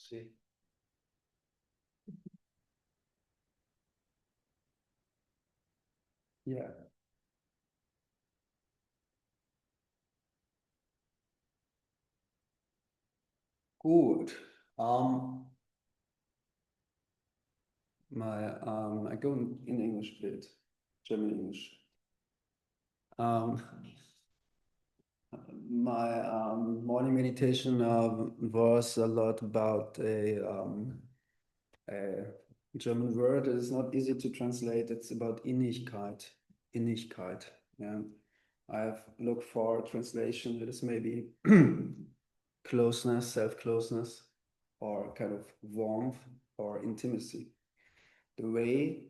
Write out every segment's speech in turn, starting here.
See. Yeah. Gut. I go in English, please. German English. Um, my morning meditation was a lot about a German word. It is not easy to translate. It's about Innigkeit. Innigkeit. Yeah. I have looked for a translation that is maybe closeness, self-closeness, or kind of warmth or intimacy. The way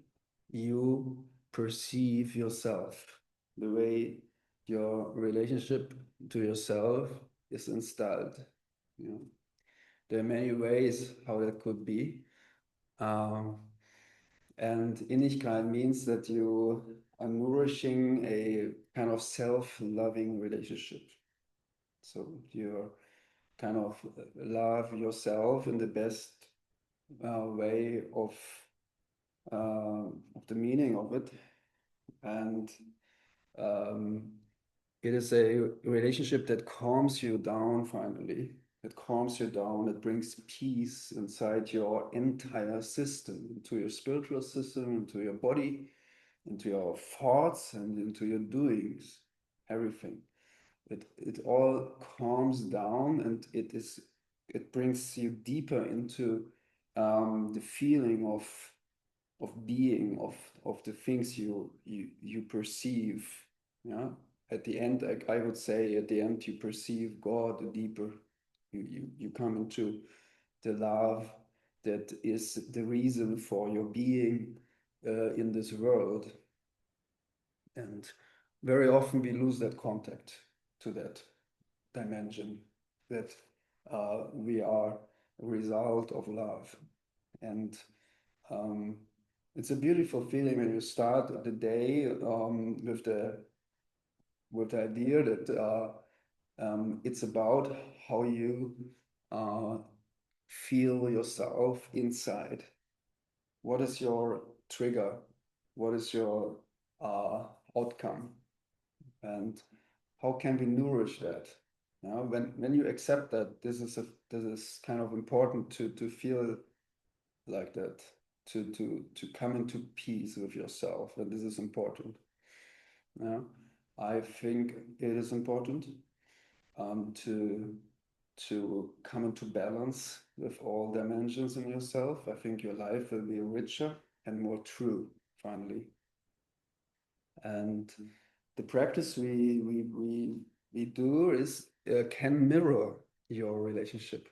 you perceive yourself, the way your relationship to yourself is installed. You know, there are many ways how that could be. And Innigkeit means that you are nourishing a kind of self-loving relationship. So you're kind of love yourself in the best way of the meaning of it. And it is a relationship that calms you down finally. It calms you down. It brings peace inside your entire system, into your spiritual system, into your body, into your thoughts, and into your doings, everything. It all calms down, and it brings you deeper into the feeling of being, of the things you perceive. Yeah. At the end, I would say at the end you perceive God deeper. You come into the love that is the reason for your being in this world. And very often we lose that contact to that dimension, that we are a result of love. And it's a beautiful feeling when you start the day with the idea that it's about how you feel yourself inside. What is your trigger? What is your outcome? And how can we nourish that? When you accept that this is kind of important to feel like that, to come into peace with yourself, and this is important. Yeah, I think it is important to come into balance with all dimensions in yourself. I think your life will be richer and more true finally. And the practice we do is can mirror your relationship.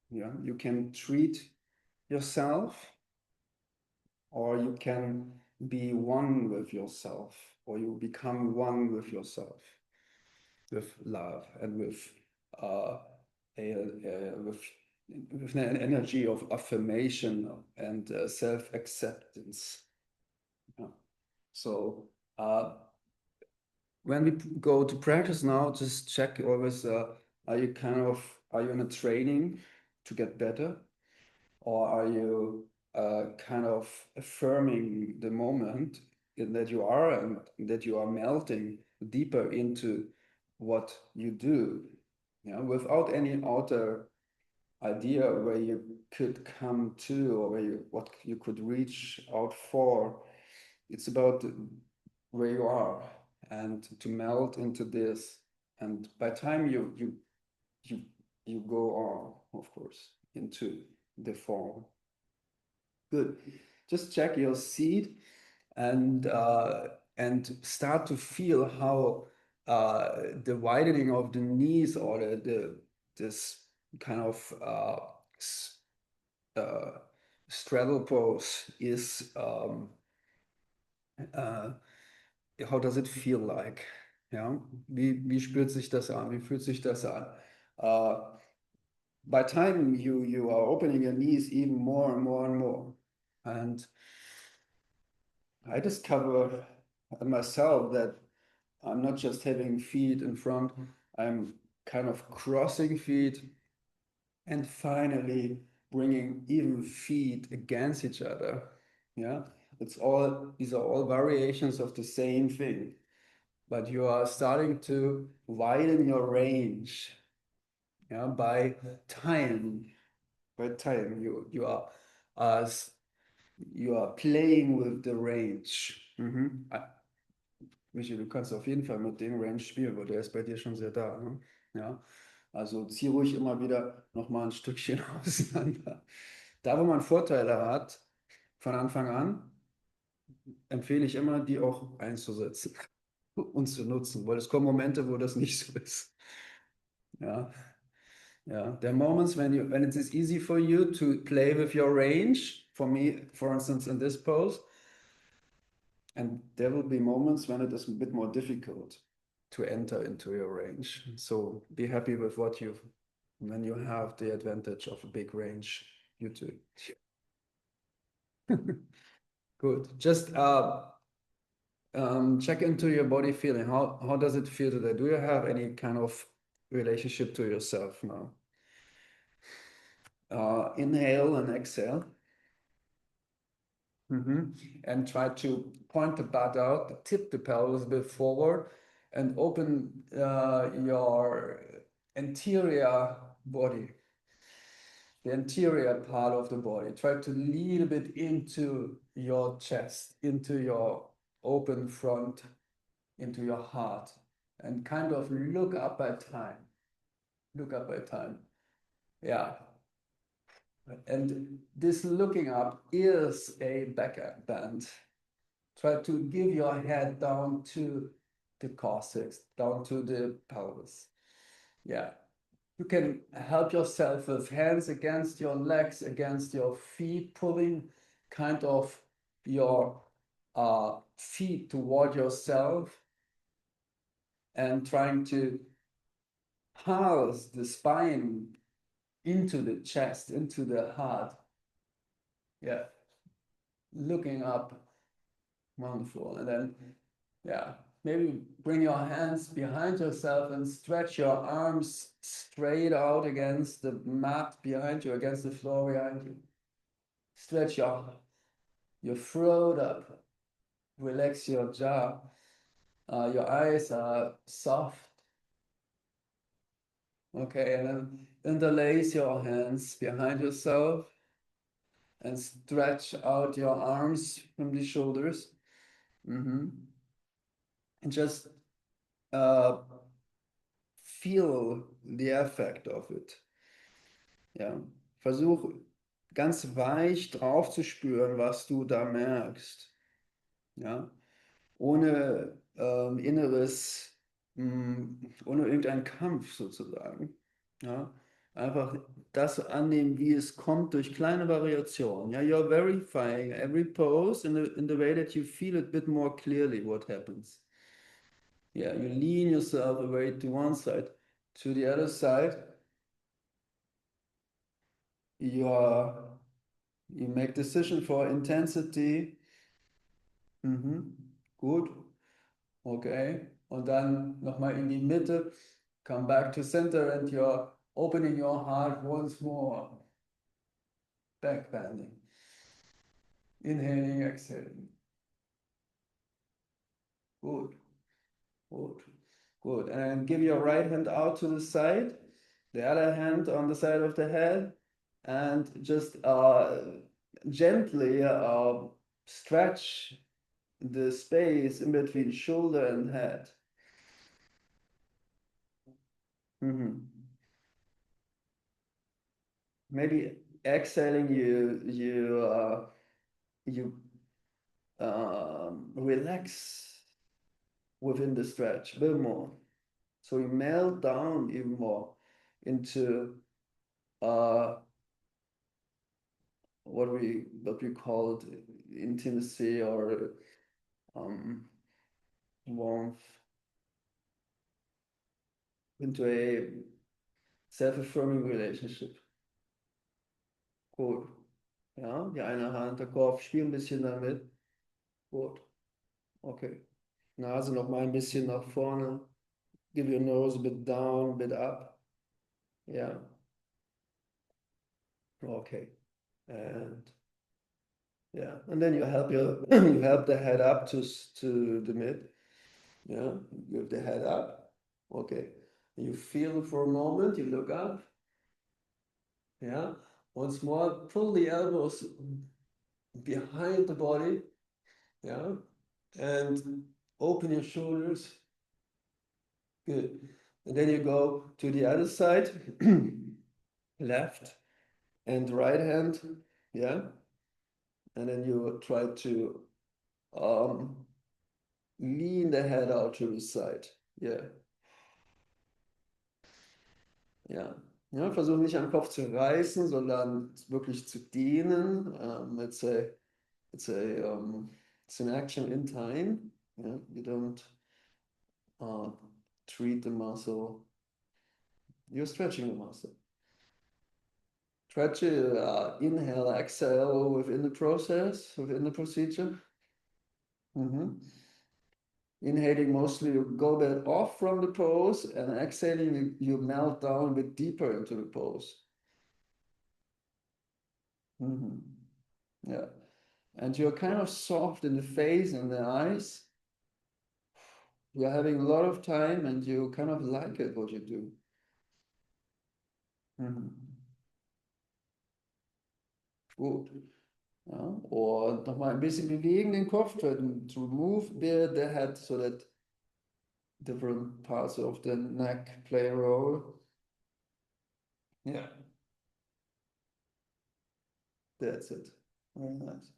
Yeah, you can treat yourself, or you can be one with yourself, or you become one with yourself, with love and with with an energy of affirmation and self-acceptance. Yeah. So when we go to practice now, just check always, are you in a training to get better? Or are you kind of affirming the moment in that you are, and that you are melting deeper into what you do, without any outer idea where you could come to, or what you could reach out for. It's about where you are, and to melt into this. And by time you go on, of course, into the form. Good. Just check your seat and start to feel how the widening of the knees, or this kind of straddle pose is. How does it feel like? Ja, wie spürt sich das an? Wie fühlt sich das an? By time you are opening your knees even more and more and more. And I discover myself that I'm not just having feet in front, I'm kind of crossing feet and finally bringing even feet against each other. Yeah, these are all variations of the same thing, but you are starting to widen your range. Yeah, by time, uh, you are playing with the range. Michi, du kannst auf jeden Fall mit dem Range spielen, weil der ist bei dir schon sehr da. Ne? Ja, also zieh ruhig immer wieder nochmal ein Stückchen auseinander. Da, wo man Vorteile hat, von Anfang an, empfehle ich immer, die auch einzusetzen und zu nutzen, weil es kommen Momente, wo das nicht so ist. Ja, yeah. There are moments when it is easy for you to play with your range. For me, for instance, in this pose, and there will be moments when it is a bit more difficult to enter into your range. So be happy with when you have the advantage of a big range, you do. Good. Just check into your body feeling. How does it feel today? Do you have any kind of relationship to yourself now? Inhale and exhale. And try to point the butt out, tip the pelvis a bit forward, and open your anterior body, the anterior part of the body. Try to lead a bit into your chest, into your open front, into your heart, and kind of look up by time. Look up by time. Yeah. And this looking up is a back bend. Try to give your head down to the coccyx, down to the pelvis. Yeah. You can help yourself with hands against your legs, against your feet, pulling kind of your feet toward yourself and trying to pulse the spine into the chest, into the heart. Yeah. Looking up. Wonderful. And then, yeah, maybe bring your hands behind yourself and stretch your arms straight out against the mat behind you, against the floor behind you. Stretch your throat up. Relax your jaw. Your eyes are soft. Okay, and then interlace your hands behind yourself and stretch out your arms from the shoulders. And just feel the effect of it. Ja, versuch ganz weich drauf zu spüren, was du da merkst. Ja, ohne ohne irgendeinen Kampf sozusagen. Ja, einfach das annehmen, wie es kommt durch kleine Variationen. Ja, you're verifying every pose in the way that you feel it a bit more clearly what happens. Yeah, you lean yourself away to one side, to the other side. You make decision for intensity. Gut. Okay. Und dann nochmal in die Mitte. Come back to center and you're opening your heart once more. Back bending. Inhaling, exhaling. Good. Good. Good. And give your right hand out to the side. The other hand on the side of the head. And just gently stretch the space in between shoulder and head. Maybe exhaling, you relax within the stretch a bit more. So you melt down even more into what we call intimacy or warmth, into a self-affirming relationship. Gut. Ja, die eine Hand, der Kopf, spiel ein bisschen damit. Gut. Okay. Nase noch mal ein bisschen nach vorne. Give your nose a bit down, a bit up. Yeah. Okay. And yeah, and then you help you help the head up to the mid. Yeah, you have the head up. Okay. You feel for a moment, you look up. Yeah. Once more, pull the elbows behind the body. Yeah. And open your shoulders. Good. And then you go to the other side, left and right hand. Yeah. And then you try to um, lean the head out to the side. Yeah. Ja. Ja, versuch nicht am Kopf zu reißen, sondern wirklich zu dehnen. It's an action in time. Yeah, you don't uh, treat the muscle. You're stretching the muscle. Try to inhale, exhale within the process, within the procedure. Inhaling, mostly you go bit off from the pose, and exhaling, you melt down a bit deeper into the pose. Yeah. And you're kind of soft in the face and the eyes. You're having a lot of time and you kind of like it, what you do. Gut. Ja. Und nochmal ein bisschen bewegen den Kopf, try to move the head so that different parts of the neck play a role. Yeah. That's it. Very nice.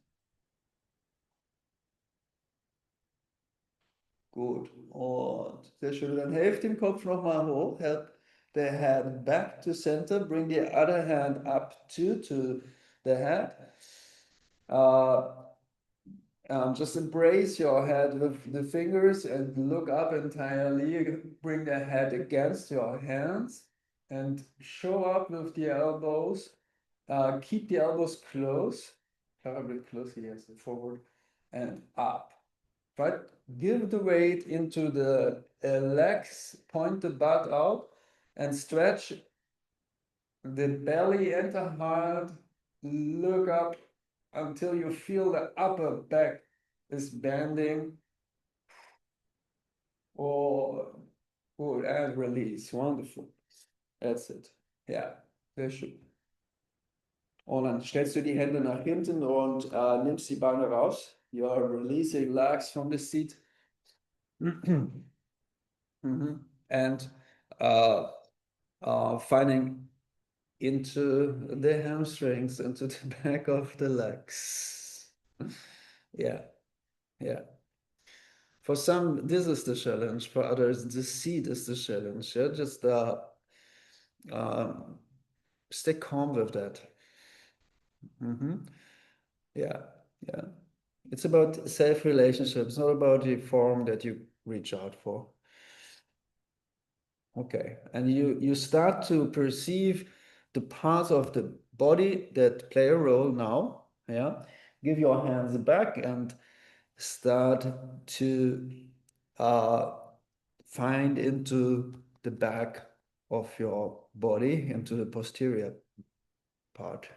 Gut. Und sehr schön. Dann helft den Kopf nochmal hoch. Help the head back to center. Bring the other hand up to the head. Just embrace your head with the fingers and look up entirely. Bring the head against your hands and show up with the elbows. Keep the elbows close. Cover a bit close, yes, forward and up. But give the weight into the legs, point the butt out and stretch the belly and the heart. Look up until you feel the upper back is bending. Oh, good, and release. Wonderful. That's it. Ja, sehr schön. Und dann stellst du die Hände nach hinten und nimmst die Beine raus. You are releasing legs from the seat. And finding into the hamstrings, into the back of the legs. Yeah, yeah. For some, this is the challenge. For others, the seat is the challenge. Yeah, just stay calm with that. Yeah, yeah. It's about self-relationship. It's not about the form that you reach out for. Okay, and you start to perceive the parts of the body that play a role now. Yeah, give your hands back and start to find into the back of your body, into the posterior part.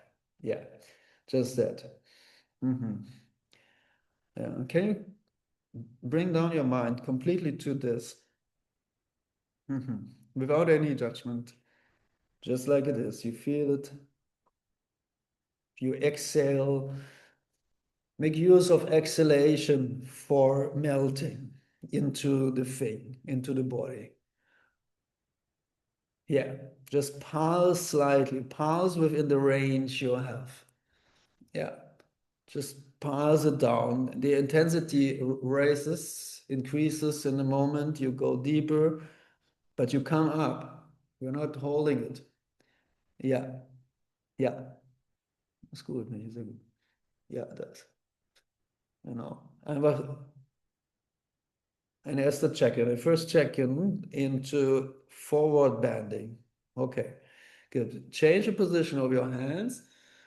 Yeah, just that. Yeah. Can you bring down your mind completely to this without any judgment, just like it is? You feel it. You exhale. Make use of exhalation for melting into the thing, into the body. Yeah, just pulse slightly, pulse within the range you have. Yeah, just pulse it down. The intensity raises, increases in the moment. You go deeper, but you come up. You're not holding it. Ja, ja, ist gut, nicht? Sehr gut. Ja, das. Genau. Einfach ein erster check-in, a first check-in into forward bending. Okay, good. Change the position of your hands.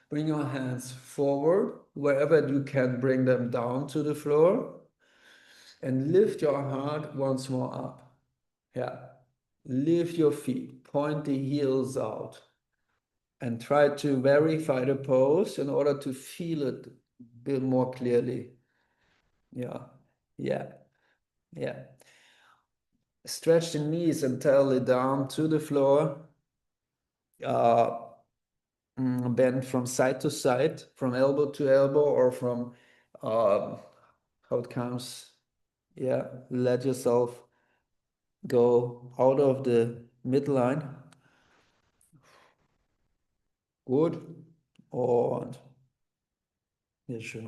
Bring your hands forward, wherever you can bring them down to the floor. And lift your heart once more up. Yeah. Lift your feet. Point the heels out. And try to verify the pose in order to feel it a bit more clearly. Yeah, yeah, yeah. Stretch the knees entirely down to the floor. Bend from side to side, from elbow to elbow, or from how it comes. Yeah, let yourself go out of the midline. Gut. Und sehr schön.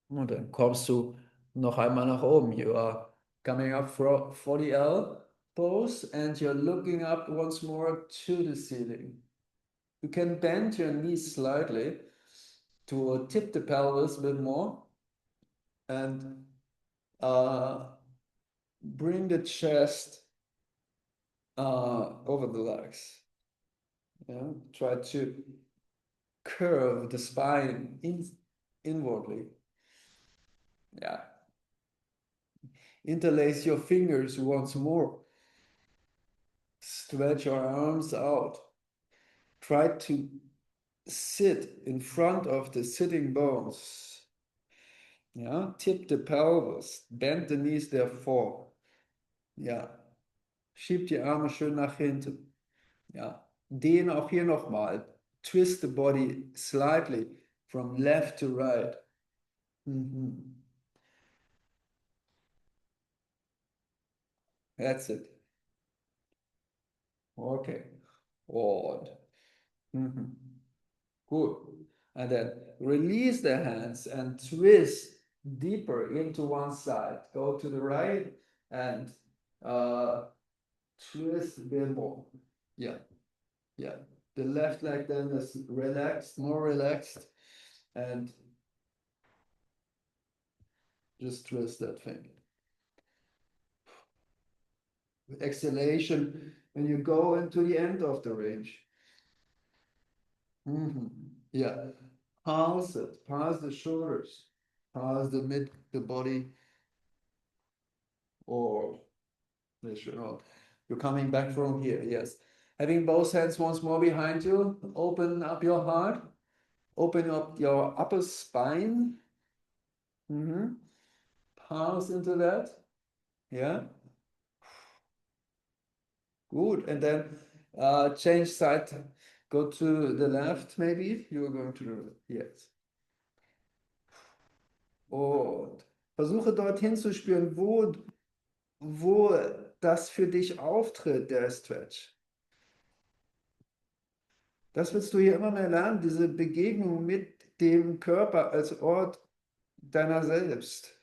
Und dann kommst du noch einmal nach oben. You are coming up for the L pose and you're looking up once more to the ceiling. You can bend your knees slightly to tip the pelvis a bit more and bring the chest over the legs. Yeah? Try to curve the spine inwardly. Yeah. Interlace your fingers once more. Stretch your arms out. Try to sit in front of the sitting bones. Yeah, tip the pelvis. Bend the knees therefore. Ja, schieb die Arme schön nach hinten. Ja, dehne auch hier nochmal. Twist the body slightly from left to right. Mhm. That's it. Okay. Und good. And then release the hands and twist deeper into one side. Go to the right and twist a bit more. Yeah, yeah. The left leg then is relaxed, more relaxed, and just twist that thing. Exhalation when you go into the end of the range. Yeah, pulse it, pulse the shoulders, pulse the body, or you're coming back from here, yes. Having both hands once more behind you, open up your heart, open up your upper spine. Pulse into that. Yeah. Good. And then change side. Go to the left, maybe. You are going to the right. Yes. Und versuche dorthin zu spüren, wo das für dich auftritt, der Stretch. Das willst du hier immer mehr lernen, diese Begegnung mit dem Körper als Ort deiner selbst.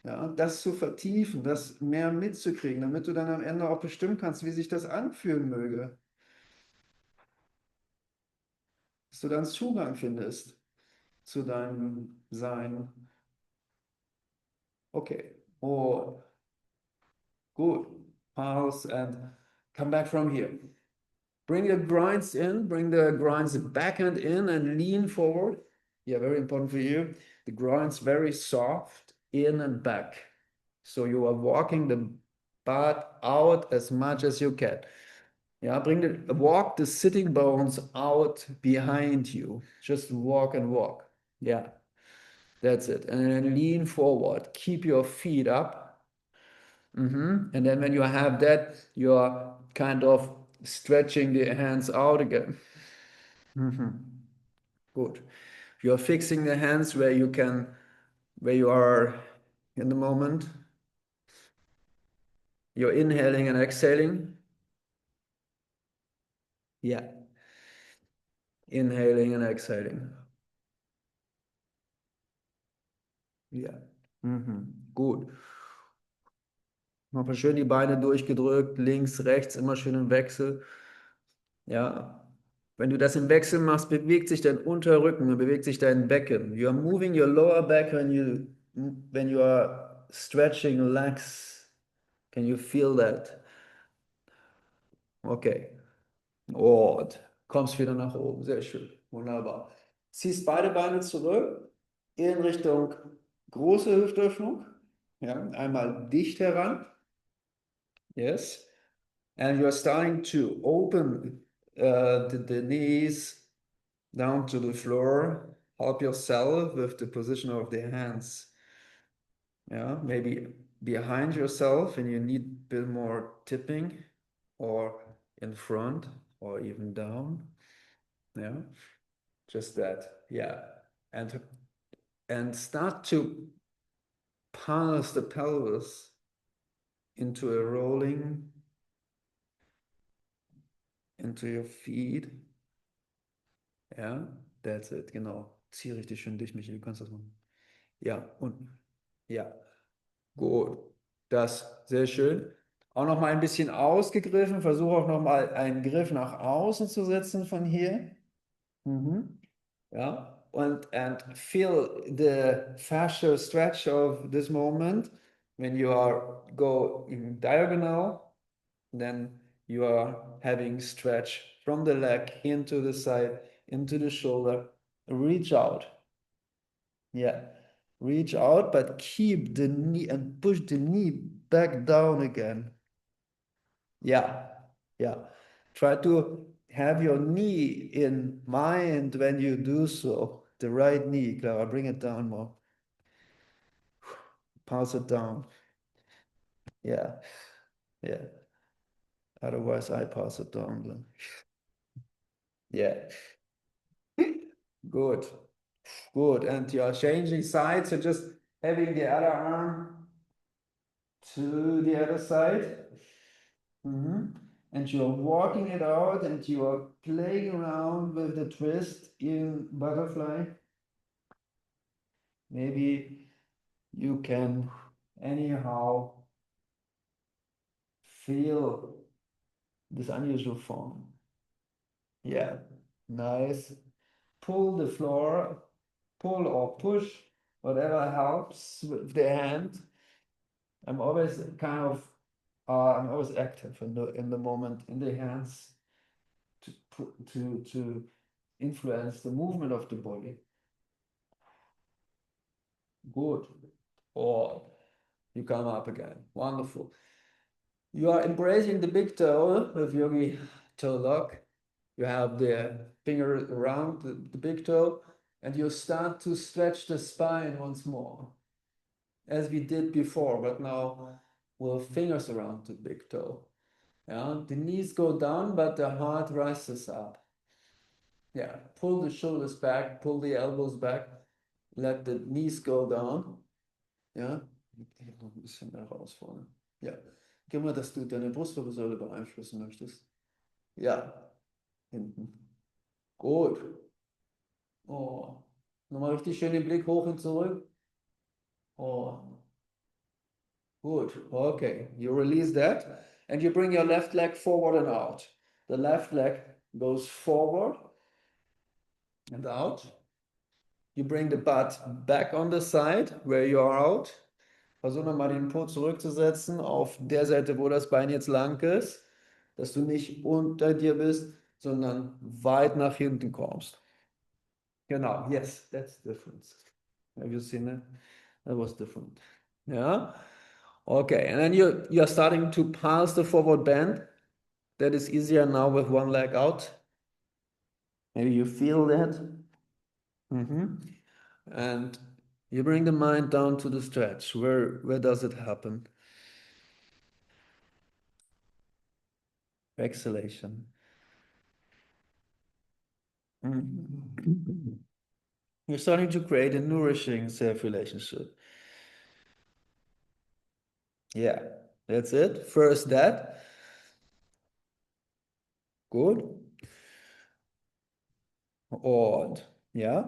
Ja, das zu vertiefen, das mehr mitzukriegen, damit du dann am Ende auch bestimmen kannst, wie sich das anfühlen möge. Dass du dann Zugang findest zu deinem Sein. Okay. Oh, good. Pause and come back from here. Bring the grinds in, bring the grinds backhand in and lean forward. Yeah, very important for you. The grinds very soft, in and back. So you are walking the butt out as much as you can. Yeah, walk the sitting bones out behind you. Just walk and walk. Yeah, that's it. And then lean forward. Keep your feet up. And then when you have that, you're kind of stretching the hands out again. Good. You're fixing the hands where you are in the moment. You're inhaling and exhaling. Yeah. Inhaling and exhaling. Ja. Gut. Nochmal schön die Beine durchgedrückt, links, rechts, immer schön im Wechsel. Ja. Wenn du das im Wechsel machst, bewegt sich dein Unterrücken, bewegt sich dein Becken. You are moving your lower back when you are stretching legs. Can you feel that? Okay. Und kommst wieder nach oben. Sehr schön. Wunderbar. Ziehst beide Beine zurück in Richtung große Hüftöffnung. Ja, einmal dicht heran. Yes. And you're starting to open the knees down to the floor. Help yourself with the position of the hands. Yeah, maybe behind yourself and you need a bit more tipping, or in front, or even down. Yeah, just that. Yeah. And start to pass the pelvis into a rolling into your feet. Ja, that's it, genau. Zieh richtig schön dich, Michael, du kannst das machen. Ja, und ja, gut. Das, sehr schön. Auch noch mal ein bisschen ausgegriffen. Versuche auch noch mal einen Griff nach außen zu setzen von hier. Mhm. Ja, and feel the fascial stretch of this moment. When you are going diagonal, then you are having stretch from the leg into the side, into the shoulder. Reach out. Yeah. Reach out, but keep the knee and push the knee back down again. Yeah. Yeah. Try to have your knee in mind when you do so. The right knee, Clara, bring it down more. Pass it down. Yeah. Yeah. Otherwise, I pass it down then. Yeah. Good. Good. And you are changing sides. So just having the other arm to the other side. And you're walking it out and you are playing around with the twist in butterfly. Maybe you can anyhow feel this unusual form. Yeah, nice. Pull the floor, pull or push, whatever helps with the hand. I'm always I'm always active in the moment in the hands to influence the movement of the body. Good. Or you come up again. Wonderful. You are embracing the big toe with yogi toe lock. You have the finger around the big toe, and you start to stretch the spine once more, as we did before, but now with fingers around the big toe. Yeah, the knees go down, but the heart rises up. Yeah, pull the shoulders back, pull the elbows back, let the knees go down. Ja, hier noch ein bisschen mehr raus vorne. Ja, gib mal, dass du deine Brustwirbelsäule beeinflussen möchtest. Ja, hinten. Gut. Oh. Nochmal richtig schön den Blick hoch und zurück. Oh. Good. Okay. You release that and you bring your left leg forward and out. The left leg goes forward and out. You bring the butt back on the side where you are out. Versuch nochmal den Po zurückzusetzen auf der Seite, wo das Bein jetzt lang ist, dass du nicht unter dir bist, sondern weit nach hinten kommst. Genau, yes, that's different. Have you seen it? That was different. Yeah. Okay, and then you're starting to pass the forward bend. That is easier now with one leg out. Maybe you feel that. And you bring the mind down to the stretch. Where does it happen? Exhalation. You're starting to create a nourishing self-relationship. Yeah, that's it. First that. Good. Odd. Yeah.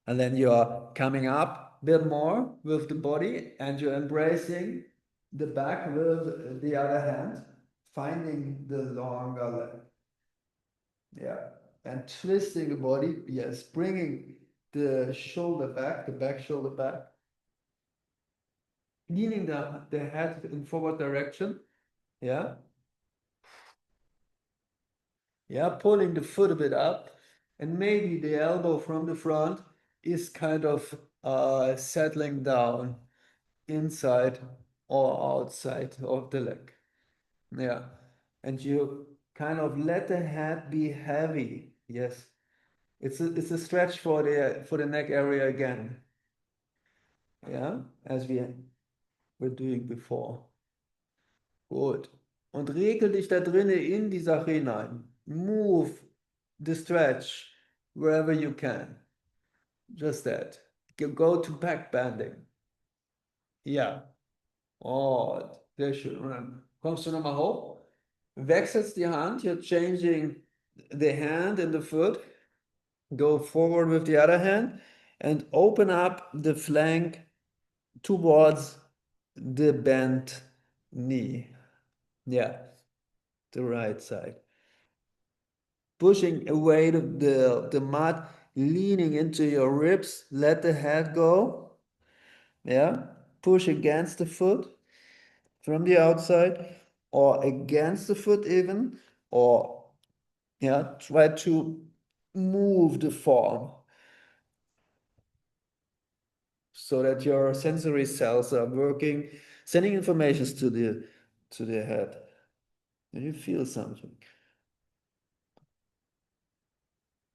And then you're coming up a bit more with the body and you're embracing the back with the other hand, finding the longer leg. Yeah. And twisting the body. Yes. Bringing the shoulder back, the back shoulder back. Leaning the head in forward direction. Yeah. Yeah. Pulling the foot a bit up. And maybe the elbow from the front is kind of settling down inside or outside of the leg. Yeah. And you kind of let the head be heavy. Yes. It's a stretch for the neck area again. Yeah, as we were doing before. Gut. Und regel dich da drinnen in die Sache hinein. Move the stretch wherever you can. Just that. Go to back bending. Ja. Oh, sehr schön. Und dann kommst du nochmal hoch, wechselst die Hand, you're changing the hand and the foot. Go forward with the other hand and open up the flank towards the bent knee. Yeah, the right side. Pushing away the mat, leaning into your ribs, let the head go. Yeah, push against the foot from the outside or against the foot even, or yeah, try to move the form so that your sensory cells are working, sending informations to the head. And you feel something.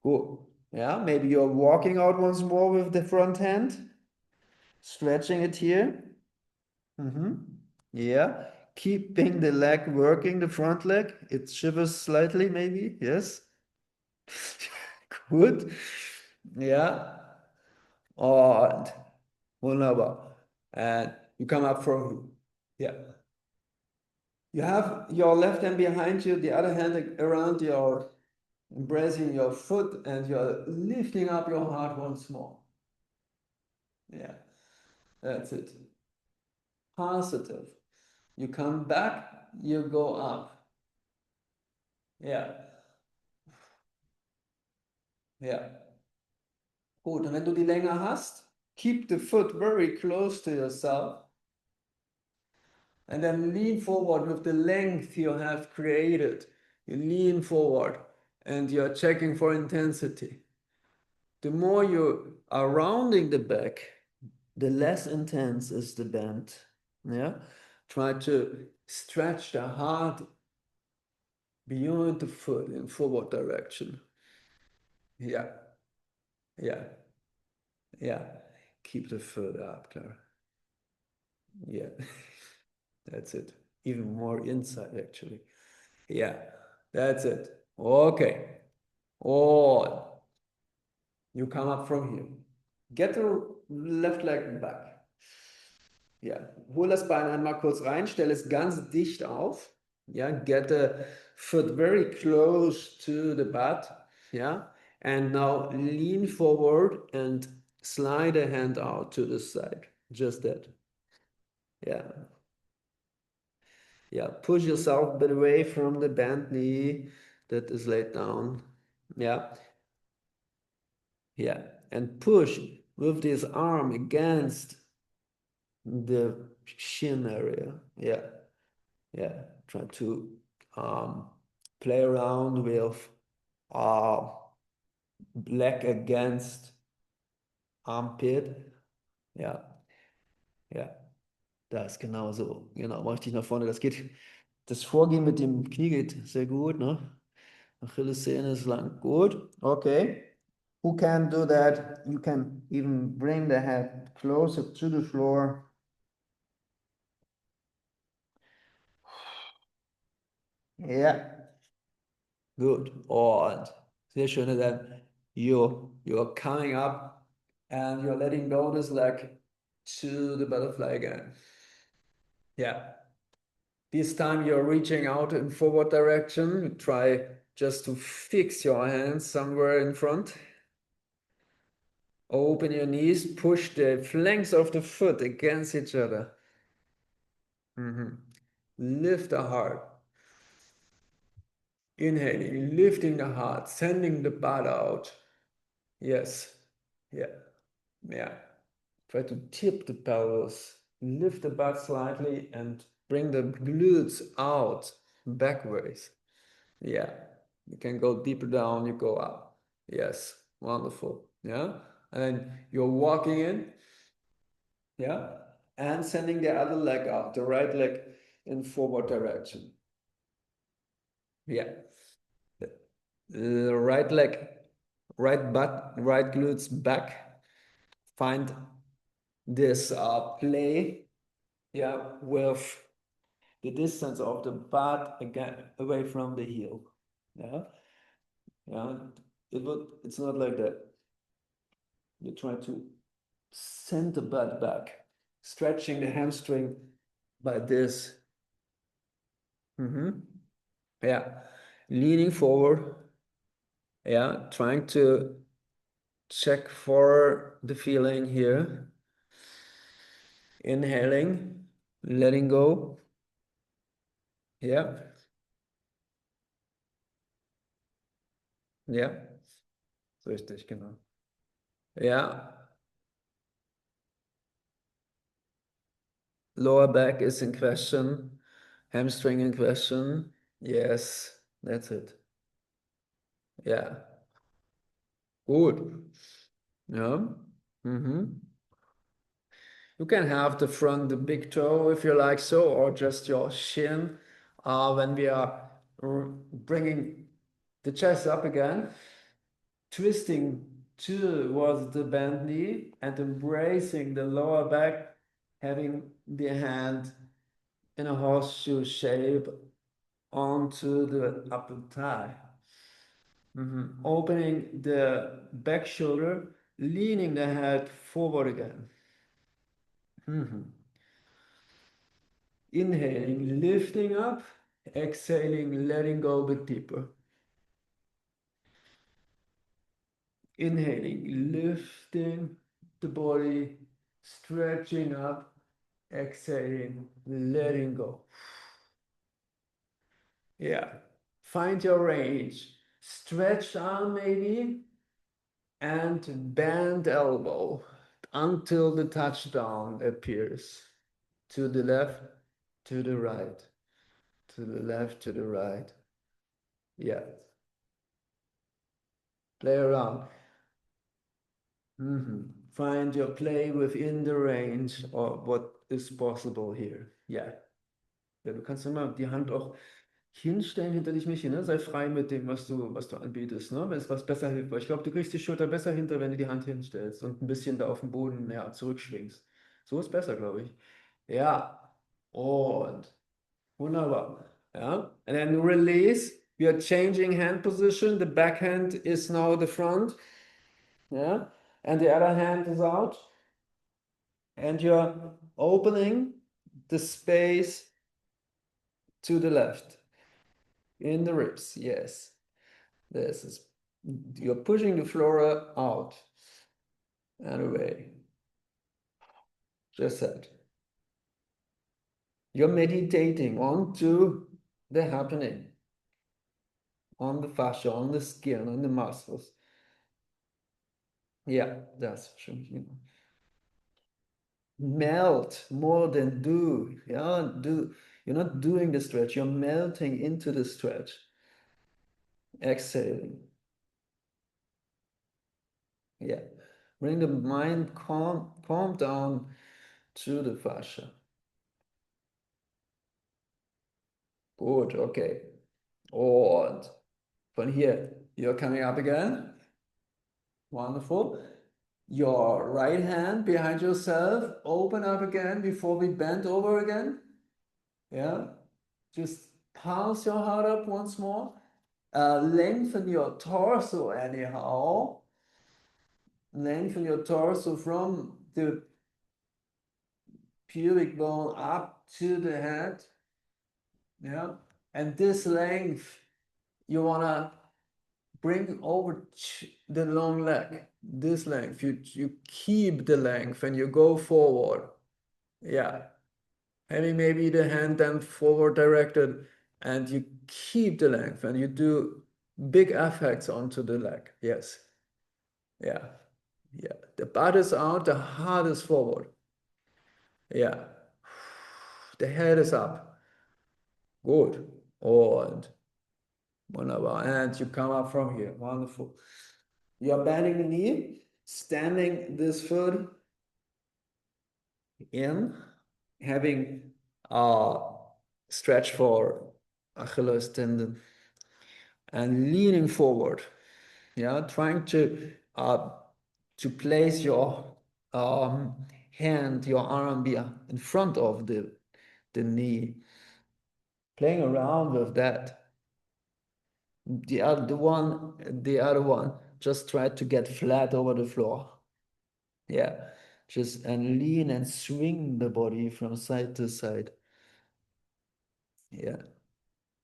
Cool. Yeah, maybe you're walking out once more with the front hand, stretching it here. Yeah, keeping the leg working, the front leg. It shivers slightly, maybe. Yes. Good. Ja. Und wunderbar. And you come up from, yeah. You have your left hand behind you, the other hand around your, embracing your foot, and you're lifting up your heart once more. Yeah, that's it. Positive. You come back, you go up. Yeah, yeah. Gut, und wenn du die Länge hast, keep the foot very close to yourself. And then lean forward with the length you have created. You lean forward and you're checking for intensity. The more you are rounding the back, the less intense is the bend. Yeah? Try to stretch the heart beyond the foot in forward direction. Yeah, yeah, yeah. Keep the foot up, Clara. Yeah, that's it. Even more inside, actually. Yeah, that's it. Okay. Oh, you come up from here. Get the left leg back. Ja, hol das Bein einmal kurz rein, stell es ganz dicht auf. Ja, get the foot very close to the butt. Yeah, and now lean forward and slide a hand out to the side. Just that. Yeah. Yeah, push yourself a bit away from the bent knee that is laid down. Yeah. Yeah, and push with this arm against the shin area. Yeah, yeah. Try to play around with uh, leg against armpit. Ja, ja, das genau so. Genau, mach dich nach vorne. Das geht. Das Vorgehen mit dem Knie geht sehr gut, ne? Achillessehne ist lang. Gut, okay. Who can do that? You can even bring the head closer to the floor. Yeah, good. Und sehr schön. And then you're coming up and you're letting go this leg to the butterfly again. Yeah. This time you're reaching out in forward direction. Try just to fix your hands somewhere in front. Open your knees, push the flanks of the foot against each other. Lift the heart. Inhaling, lifting the heart, sending the butt out. Yes. Yeah. Yeah. Try to tip the pelvis, lift the butt slightly and bring the glutes out backwards. Yeah. You can go deeper down, you go up. Yes. Wonderful. Yeah. And you're walking in. Yeah. And sending the other leg out, the right leg in forward direction. Yeah. Right leg, right butt, right glutes back. Find this play, yeah, with the distance of the butt again away from the heel. Yeah, yeah. It's not like that. You try to send the butt back, stretching the hamstring by this. Yeah, leaning forward. Yeah, trying to check for the feeling here. Inhaling, letting go. Yeah, ja, richtig, genau. Ja, lower back is in question, hamstring in question. Yes, that's it. Yeah, gut. Yeah. You can have the front, the big toe if you like so, or just your shin. When we are bringing the chest up again, twisting towards the bent knee and embracing the lower back, having the hand in a horseshoe shape onto the upper thigh. Opening the back shoulder, leaning the head forward again. Inhaling, lifting up, exhaling, letting go a bit deeper. Inhaling, lifting the body, stretching up, exhaling, letting go. Yeah. Find your range. Stretch arm maybe and bend elbow until the touchdown appears. To the left, to the right, to the left, to the right. Yeah. Play around. Find your play within the range of what is possible here. Ja. Ja, du kannst immer die Hand auch hinstellen hinter dich, Michi, ne? Sei frei mit dem, was du anbietest, ne? Wenn es was besser hilft. Weil ich glaube, du kriegst die Schulter besser hinter, wenn du die Hand hinstellst und ein bisschen da auf dem Boden, ja, zurückschwingst. So ist besser, glaube ich. Ja. Und wunderbar. Ja. And then release. We are changing hand position. The back hand is now the front. Yeah. And the other hand is out. And you're opening the space to the left in the ribs. Yes. This is, you're pushing the flora out and away. Just that. You're meditating onto the happening, on the fascia, on the skin, on the muscles. Yeah, that's true. Melt more than do. Yeah, do. You're not doing the stretch, you're melting into the stretch. Exhaling. Yeah. Bring the mind calm down to the fascia. Gut, okay. Und von hier, you're coming up again. Wonderful. Your right hand behind yourself, open up again before we bend over again. Yeah. Just pulse your heart up once more. Lengthen your torso anyhow. Lengthen your torso from the pubic bone up to the head. Yeah. And this length, you want to bring over the long leg. This length, you keep the length and you go forward. Yeah. Having maybe the hand then forward directed and you keep the length and you do big effects onto the leg. Yes. Yeah. Yeah. The butt is out, the heart is forward. Yeah. The head is up. Good. And wunderbar. And you come up from here. Wonderful. You're bending the knee, standing this foot in, having a stretch for Achilles tendon and leaning forward. Yeah, trying to place your hand, your arm in front of the knee, playing around with that. The other one, just try to get flat over the floor. Yeah, just and lean and swing the body from side to side. Yeah,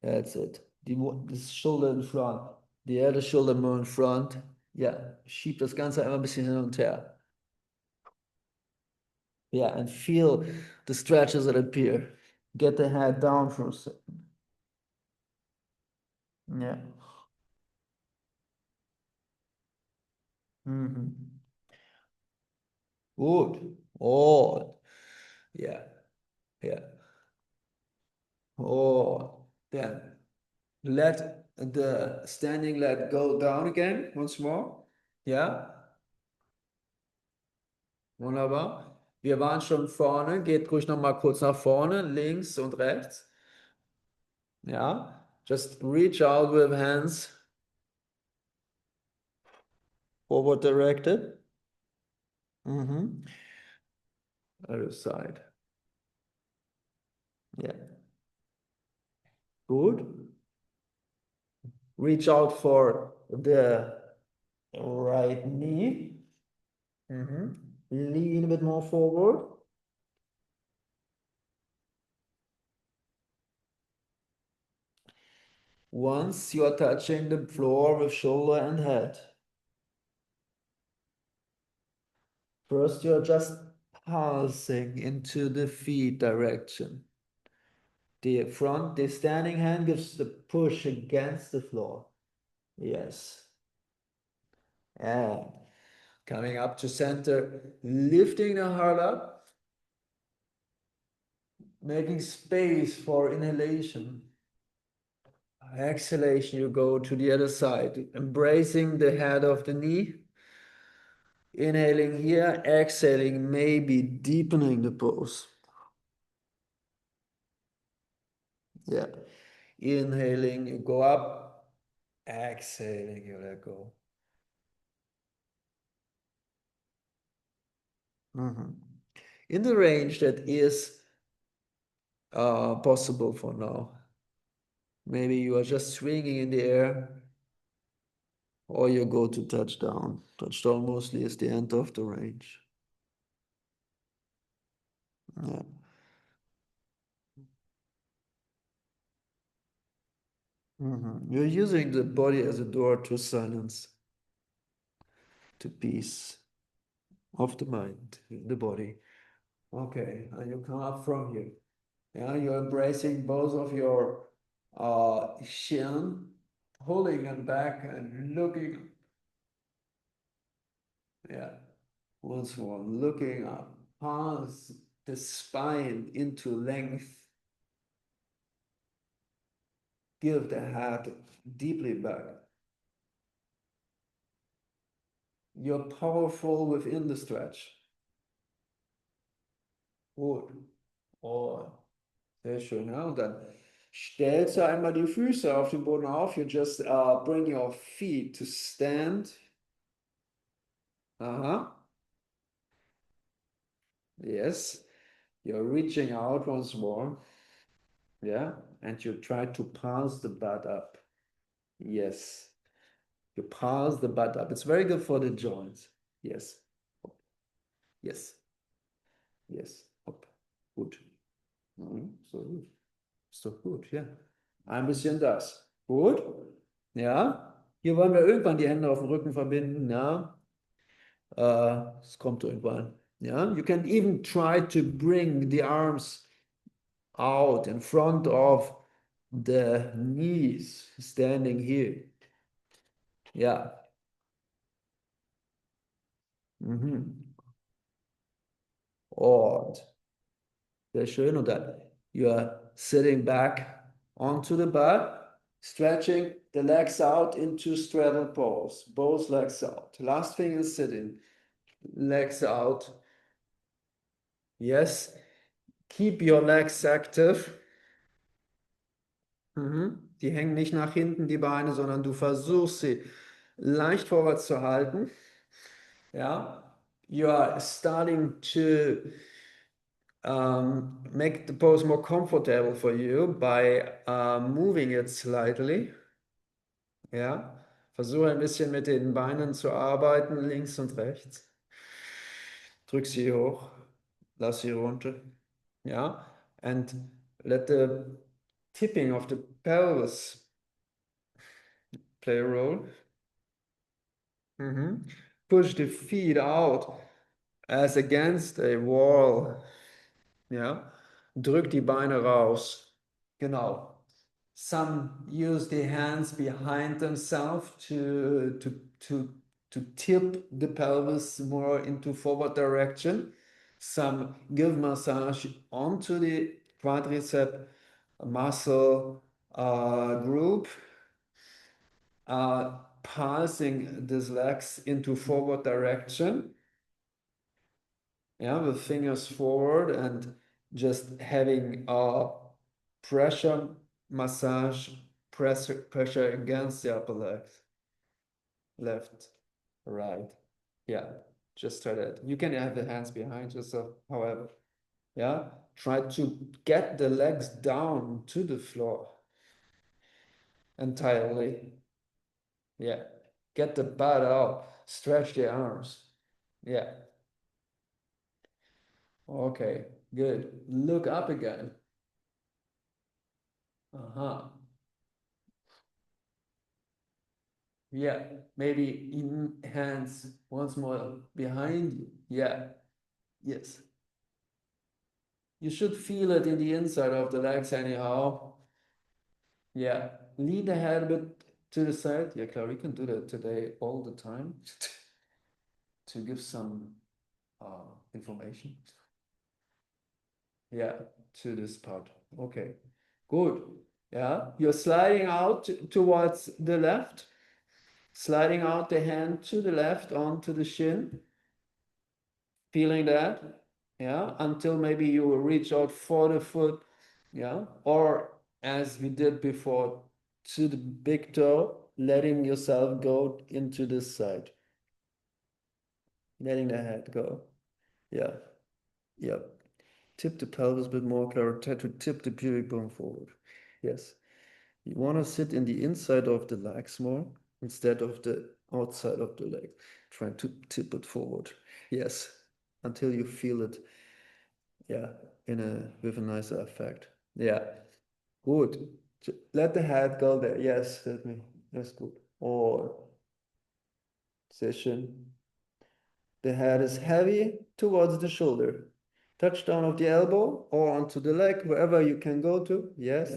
that's it. The Shoulder in front, die other shoulder more in front. Ja, schieb das Ganze einmal ein bisschen hin und her. Yeah, and feel the stretches that appear. Get the head down for a second. Yeah. Mhm. Good. Oh, yeah, yeah. Oh, then let the standing leg go down again once more. Ja, wunderbar. Wir waren schon vorne. Geht ruhig noch mal kurz nach vorne, links und rechts. Ja, just reach out with hands forward directed. Mhm. Other side. Yeah. Good. Reach out for the right knee. Lean a bit more forward. Once you are touching the floor with shoulder and head. First, you're just pulsing into the feet direction. The standing hand gives the push against the floor. Yes. And coming up to center, lifting the heart up, making space for inhalation. Exhalation, you go to the other side, embracing the head of the knee. Inhaling here, exhaling, maybe deepening the pose. Yeah. Inhaling, you go up. Exhaling, you let go. In the range that is possible for now. Maybe you are just swinging in the air, or you go to touchdown. Touchdown mostly is the end of the range. Yeah. You're using the body as a door to silence, to peace of the mind, the body. Okay, and you come up from here. Yeah, you're embracing both of your shin, holding them back and looking. Yeah, once more, looking up, past the spine into length. Give the head deeply back. You're powerful within the stretch. Gut. Oh, sehr schön. Ja? Und dann stellst du einmal die Füße auf den Boden auf. You just bring your feet to stand. Aha. Yes. You're reaching out once more. Yeah. And you try to pass the butt up. Yes. You pass the butt up. It's very good for the joints. Yes. Yes. Yes. Hopp. Gut. So gut. Ist doch gut, ja. Ein bisschen das. Gut. Ja. Hier wollen wir irgendwann die Hände auf dem Rücken verbinden. Ja. Es kommt irgendwann. Ja. You can even try to bring the arms out in front of the knees, standing here. Ja. Und sehr schön. Und dann you're sitting back onto the butt, stretching the legs out into straddle pose, both legs out. Last thing is sitting, legs out. Yes, keep your legs active. Die hängen nicht nach hinten, die Beine, sondern du versuchst sie leicht vorwärts zu halten. Ja, you are starting to make the pose more comfortable for you by moving it slightly. Ja, versuche ein bisschen mit den Beinen zu arbeiten, links und rechts. Drück sie hoch, lass sie runter. Ja, and let the tipping of the pelvis play a role. Push the feet out as against a wall. Ja, drück die Beine raus. Genau. Some use the hands behind themselves to tip the pelvis more into forward direction. Some give massage onto the quadricep muscle group, passing these legs into forward direction. Yeah, with fingers forward and just having a pressure massage, pressure against the upper legs. Left, right. Yeah, just try that. You can have the hands behind yourself, however. Yeah, try to get the legs down to the floor entirely. Yeah, get the butt out, stretch the arms. Yeah. Okay, good. Look up again. Uh-huh. Yeah, maybe in hands once more behind you. Yeah, yes. You should feel it in the inside of the legs anyhow. Yeah, lean the head a bit to the side. Yeah, Claire, we can do that today all the time to give some information. Yeah, to this part. Okay, good. Yeah, you're sliding out towards the left, sliding out the hand to the left onto the shin. Feeling that, yeah, until maybe you will reach out for the foot, yeah, or as we did before, to the big toe, letting yourself go into this side, letting the head go. Yeah, yeah. Tip the pelvis a bit more, Clara. Try to tip the pubic bone forward. Yes. You want to sit in the inside of the legs more instead of the outside of the leg. Try to tip it forward. Yes, until you feel it. Yeah, with a nicer effect. Yeah, good. Let the head go there. Yes, let me. That's good. Or position. The head is heavy towards the shoulder. Touchdown of the elbow or onto the leg, wherever you can go to. Yes.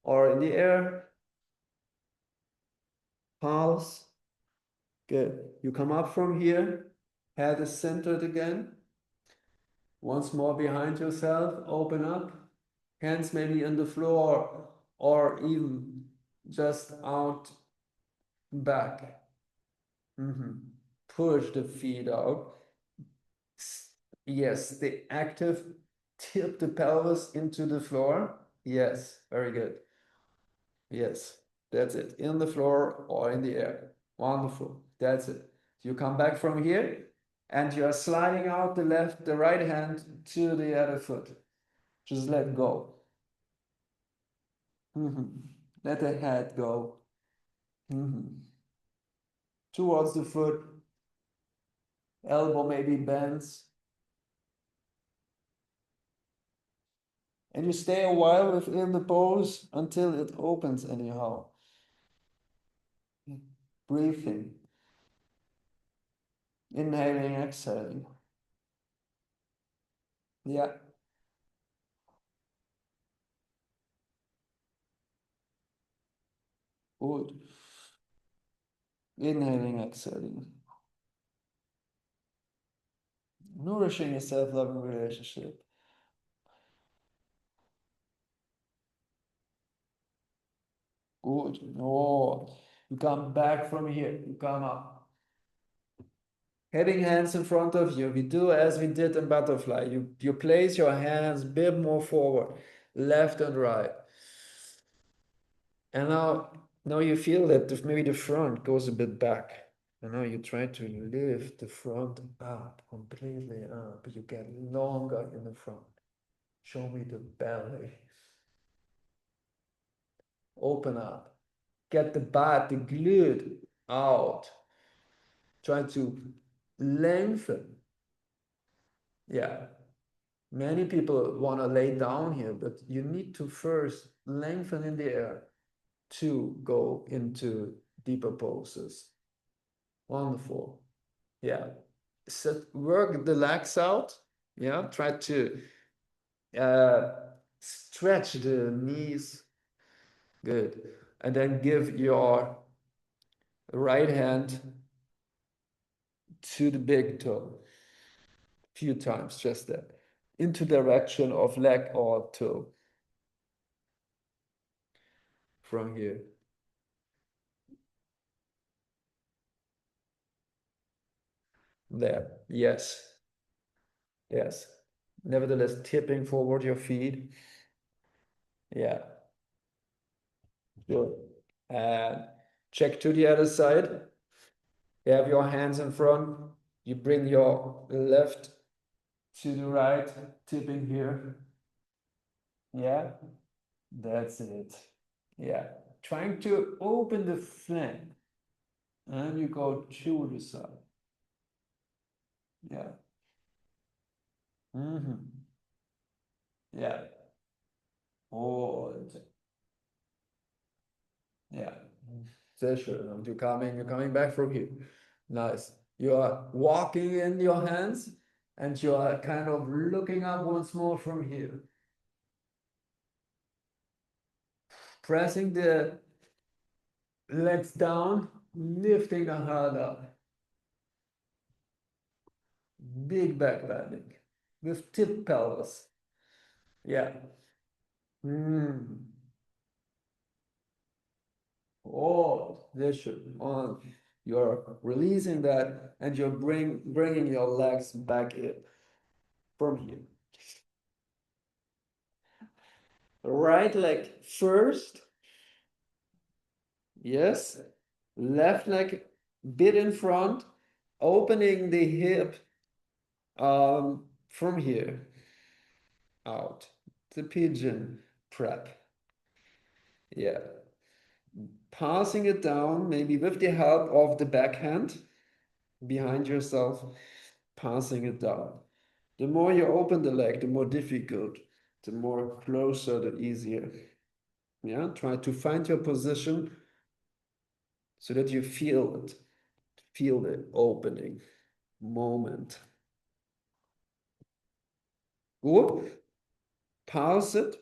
Or in the air. Pulse. Good. You come up from here. Head is centered again. Once more behind yourself. Open up. Hands maybe on the floor or even just out back. Push the feet out. Yes, the active tip the pelvis into the floor. Yes, very good. Yes, that's it. In the floor or in the air. Wonderful. That's it. You come back from here and you are sliding out the right hand to the other foot. Just let go. Let the head go. Towards the foot. Elbow maybe bends. And you stay a while within the pose until it opens anyhow. Breathing. Inhaling, exhaling. Yeah. Good. Inhaling, exhaling. Nourishing a self-loving relationship. Good. Oh, you come back from here. You come up. Having hands in front of you, we do as we did in butterfly. You place your hands a bit more forward, left and right. And now you feel that maybe the front goes a bit back. And now you try to lift the front up, completely up. You get longer in the front. Show me the belly. Open up. Get the butt, the glute out. Try to lengthen. Yeah. Many people want to lay down here, but you need to first lengthen in the air to go into deeper poses. Wonderful. Yeah. So work the legs out. Yeah. Try to uh, stretch the knees. Good. And then give your right hand to the big toe. Few times, just that. Into direction of leg or toe. From here. There. Yes. Yes. Nevertheless, tipping forward your feet. Yeah. Good. And check to the other side. You have your hands in front. You bring your left to the right, tipping here. Yeah. That's it. Yeah. Trying to open the flank. And you go to the side. Yeah. Yeah. Hold. Yeah. Sehr schön. Und you're coming back from here. Nice. You are walking in your hands and you are kind of looking up once more from here. Pressing the legs down, lifting the heart up. Big back bending with tip pelvis. Yeah. Oh, this should on. You're releasing that and you're bringing your legs back in from here. Right leg first. Yes. Left leg bit in front, opening the hip from here out. The pigeon prep. Yeah. Passing it down, maybe with the help of the backhand behind yourself, passing it down. The more you open the leg, the more difficult, the more closer, the easier. Yeah, try to find your position so that you feel it, feel the opening moment. Good. Pulse it.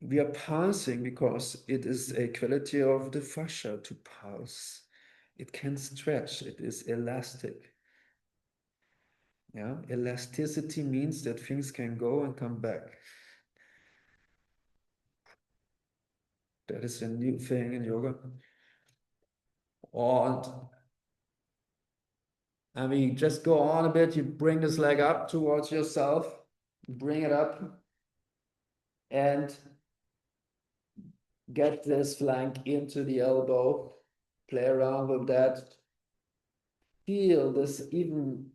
We are pulsing because it is a quality of the fascia to pulse. It can stretch, it is elastic. Yeah, elasticity means that things can go and come back. That is a new thing in yoga. And we just go on a bit. You bring this leg up towards yourself, bring it up, and get this flank into the elbow. Play around with that. Feel this even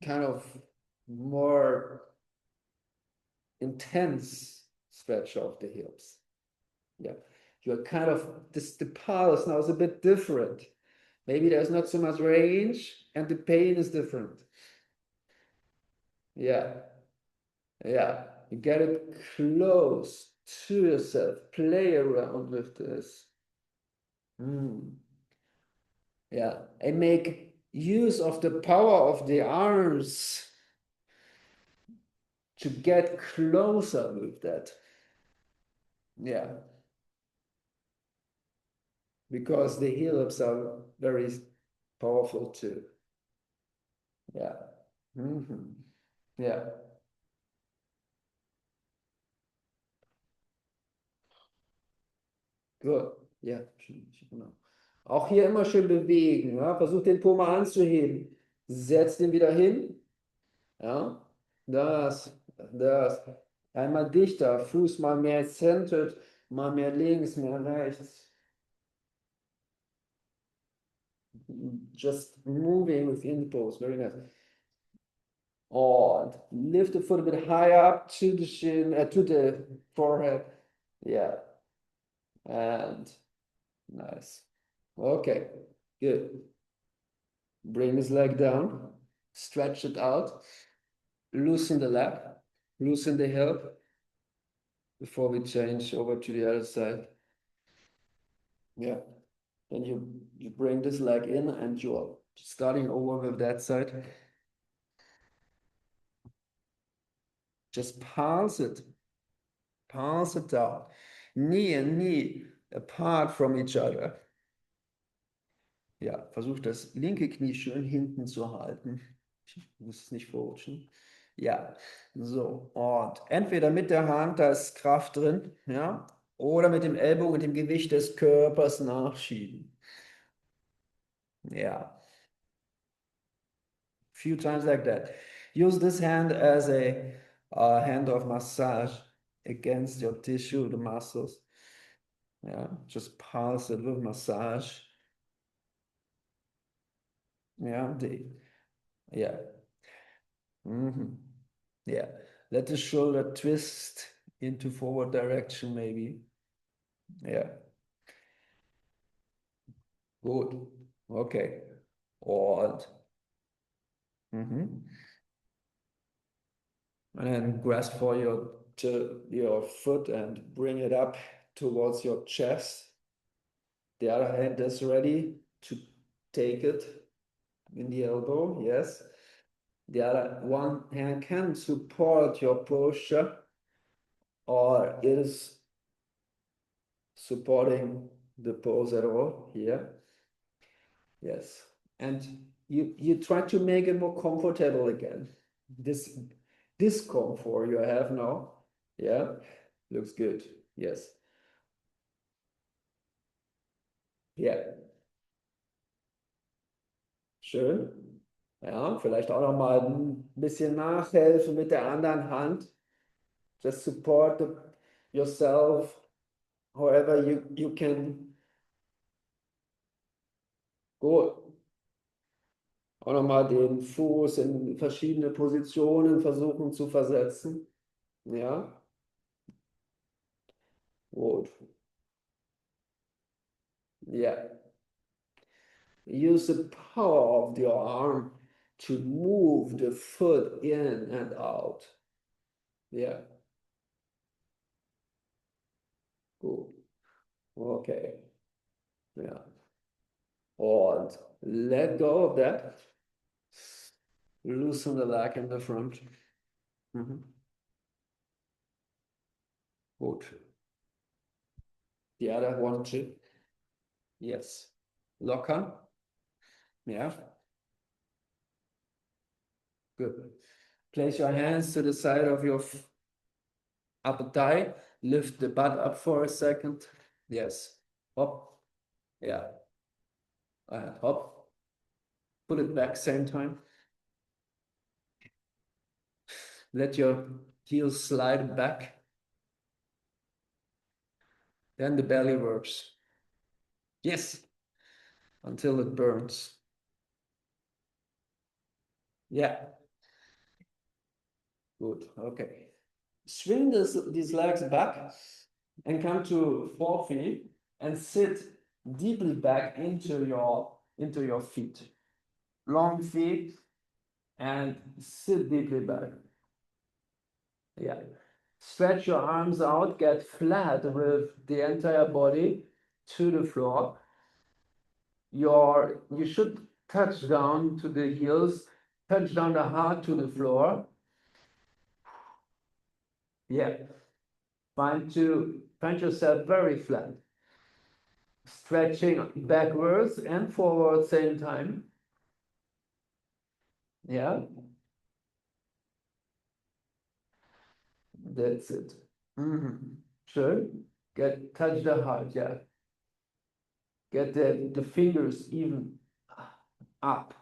kind of more intense stretch of the hips. Yeah, you're kind of the pulse now is a bit different. Maybe there's not so much range and the pain is different. Yeah, yeah, you get it close to yourself. Play around with this. Yeah, and make use of the power of the arms to get closer with that. Yeah. Because the hips are very powerful too. Yeah. Yeah. Gut. Ja, genau. Auch hier immer schön bewegen. Ja? Versuch den Po mal anzuheben. Setz den wieder hin. Ja. Das. Einmal dichter, Fuß mal mehr centered, mal mehr links, mehr rechts. Just moving within the pose, very nice. And lift the foot a bit higher up to the shin, to the forehead. Yeah. And nice. Okay, good. Bring his leg down, stretch it out, loosen the leg, loosen the hip before we change over to the other side. Yeah. Then you bring this leg in and you're starting over with that side. Just pass it down. Knee and knee apart from each other. Ja, versuch das linke Knie schön hinten zu halten. Ich muss es nicht verrutschen. Ja, so. Und entweder mit der Hand, da ist Kraft drin, ja, oder mit dem Ellbogen und dem Gewicht des Körpers nachschieben. Ja. Few times like that. Use this hand as a hand of massage against your tissue, the muscles. Yeah, just pulse it with massage. Yeah, yeah. Yeah. Let the shoulder twist into forward direction, maybe. Yeah. Good. Okay. Und and then grasp for your foot and bring it up towards your chest. The other hand is ready to take it in the elbow, yes. The other one hand can support your posture or is supporting the pose at all here. Yes. And you try to make it more comfortable again. This discomfort you have now. Yeah. Looks good. Yes. Yeah. Schön. Ja, vielleicht auch noch mal ein bisschen nachhelfen mit der anderen Hand. Just support yourself however you can. Gut. Auch noch mal den Fuß in verschiedene Positionen versuchen zu versetzen. Ja. Gut. Yeah. Use the power of your arm to move the foot in and out. Yeah. Good. Okay. Yeah. And let go of that. Loosen the leg in the front. Good. The other one too. Yes. Locker. Yeah. Good. Place your hands to the side of your upper thigh. Lift the butt up for a second. Yes. Hop. Yeah. Hop. Put it back same time. Let your heels slide back. Then the belly works. Yes. Until it burns. Yeah. Good. Okay. Swing these legs back and come to 4 feet and sit deeply back into your feet. Long feet and sit deeply back. Yeah. Stretch your arms out, get flat with the entire body to the floor. You should touch down to the heels, touch down the heart to the floor. Yeah. Find yourself very flat. Stretching backwards and forward same time. Yeah. That's it. Sure. Touch the heart, yeah. Get the fingers even up.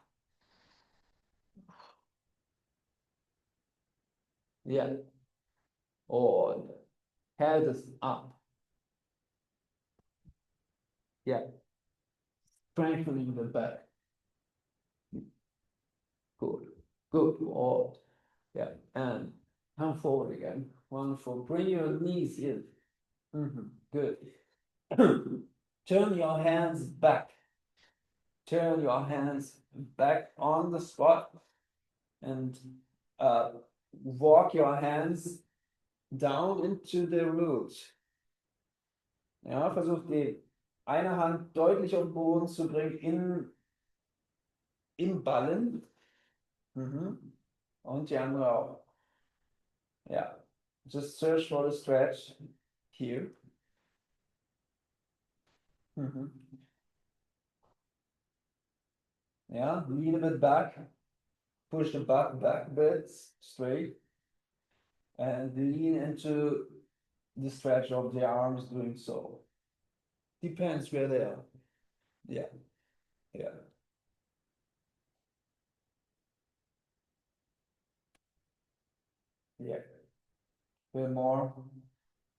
Yeah. Und head is up. Yeah. Strengthening the back. Good. Good. Or yeah. And come forward again. Wonderful. Bring your knees in. Good. Turn your hands back. Turn your hands back on the spot and walk your hands down into the root. Ja, versucht die eine Hand deutlich auf den Boden zu bringen im Ballen. Und die andere auch. Yeah. Just search for the stretch here. Yeah, lean a bit back. Push the back a bit straight. And lean into the stretch of the arms doing so. Depends where they are. Yeah. Yeah. Yeah. A bit more.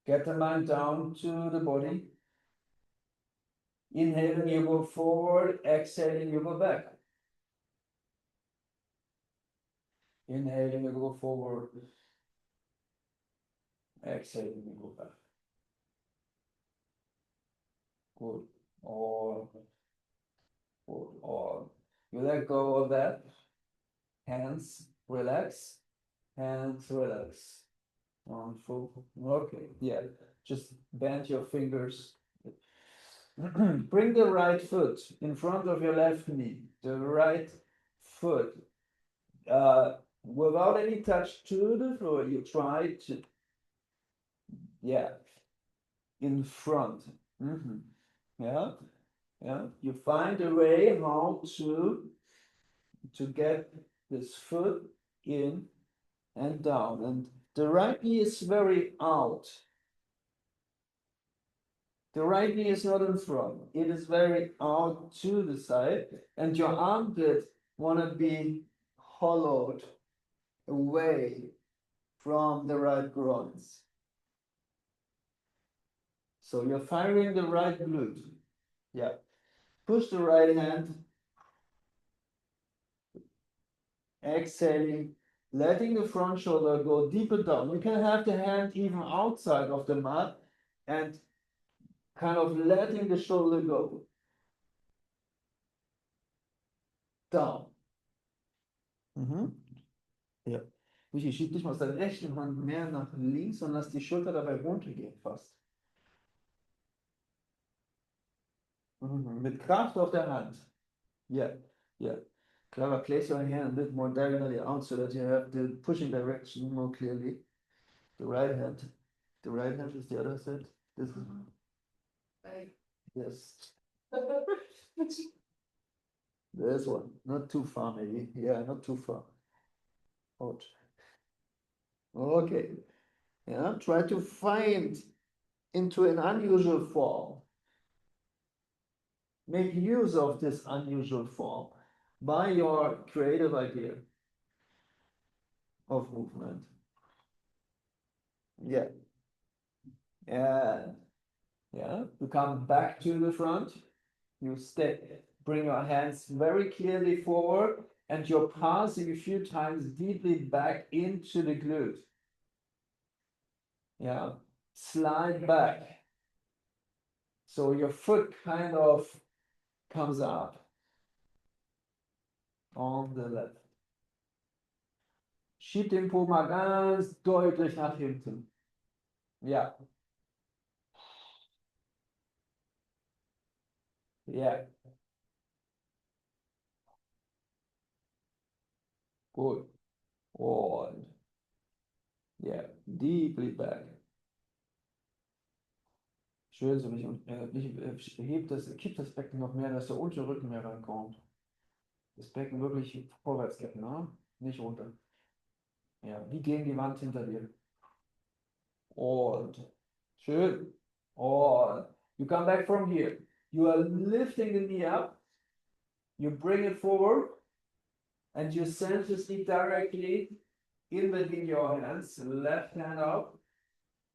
Get the mind down to the body. Inhaling, you go forward. Exhaling, you go back. Inhaling, you go forward. Exhaling, you go back. Good. Or you let go of that. Hands relax. Hands relax. Wonderful. Okay. Yeah. Just bend your fingers. Bring the right foot in front of your left knee. The right foot. Without any touch to the floor, you try to, yeah, in front. Yeah, yeah. You find a way how to get this foot in and down. And the right knee is very out. The right knee is not in front. It is very out to the side. And your armpit want to be hollowed away from the right groins. So you're firing the right glute. Yeah. Push the right hand. Exhaling, letting the front shoulder go deeper down. You can have the hand even outside of the mat and kind of letting the shoulder go down. Ja. Michi, schieb dich mal aus der rechten Hand mehr nach links und lass die Schulter dabei runtergehen fast. Mit Kraft auf der Hand. Yeah, yeah. Clever, place your hand a bit more diagonally out so that you have the pushing direction more clearly. The right hand. The right hand is the other side. This is. Yes. There's one. Not too far, maybe. Yeah, not too far. Out. Okay. Yeah, try to find into an unusual form. Make use of this unusual form by your creative idea of movement. Yeah. And yeah, you come back to the front. You step, bring your hands very clearly forward, and you're passing a few times deeply back into the glute. Yeah, slide back. So your foot kind of comes up on the left. Schieb den Po mal ganz deutlich nach hinten. Ja. Yeah. Good. Und yeah, deeply back. Schön, so kippt das Becken noch mehr, dass der untere Rücken mehr reinkommt. Das Becken wirklich vorwärts kippen, ne? Nicht runter. Ja, wie gegen die Wand hinter dir. Und schön. Und you come back from here. You are lifting the knee up. You bring it forward. And you send the knee directly in between your hands. Left hand up.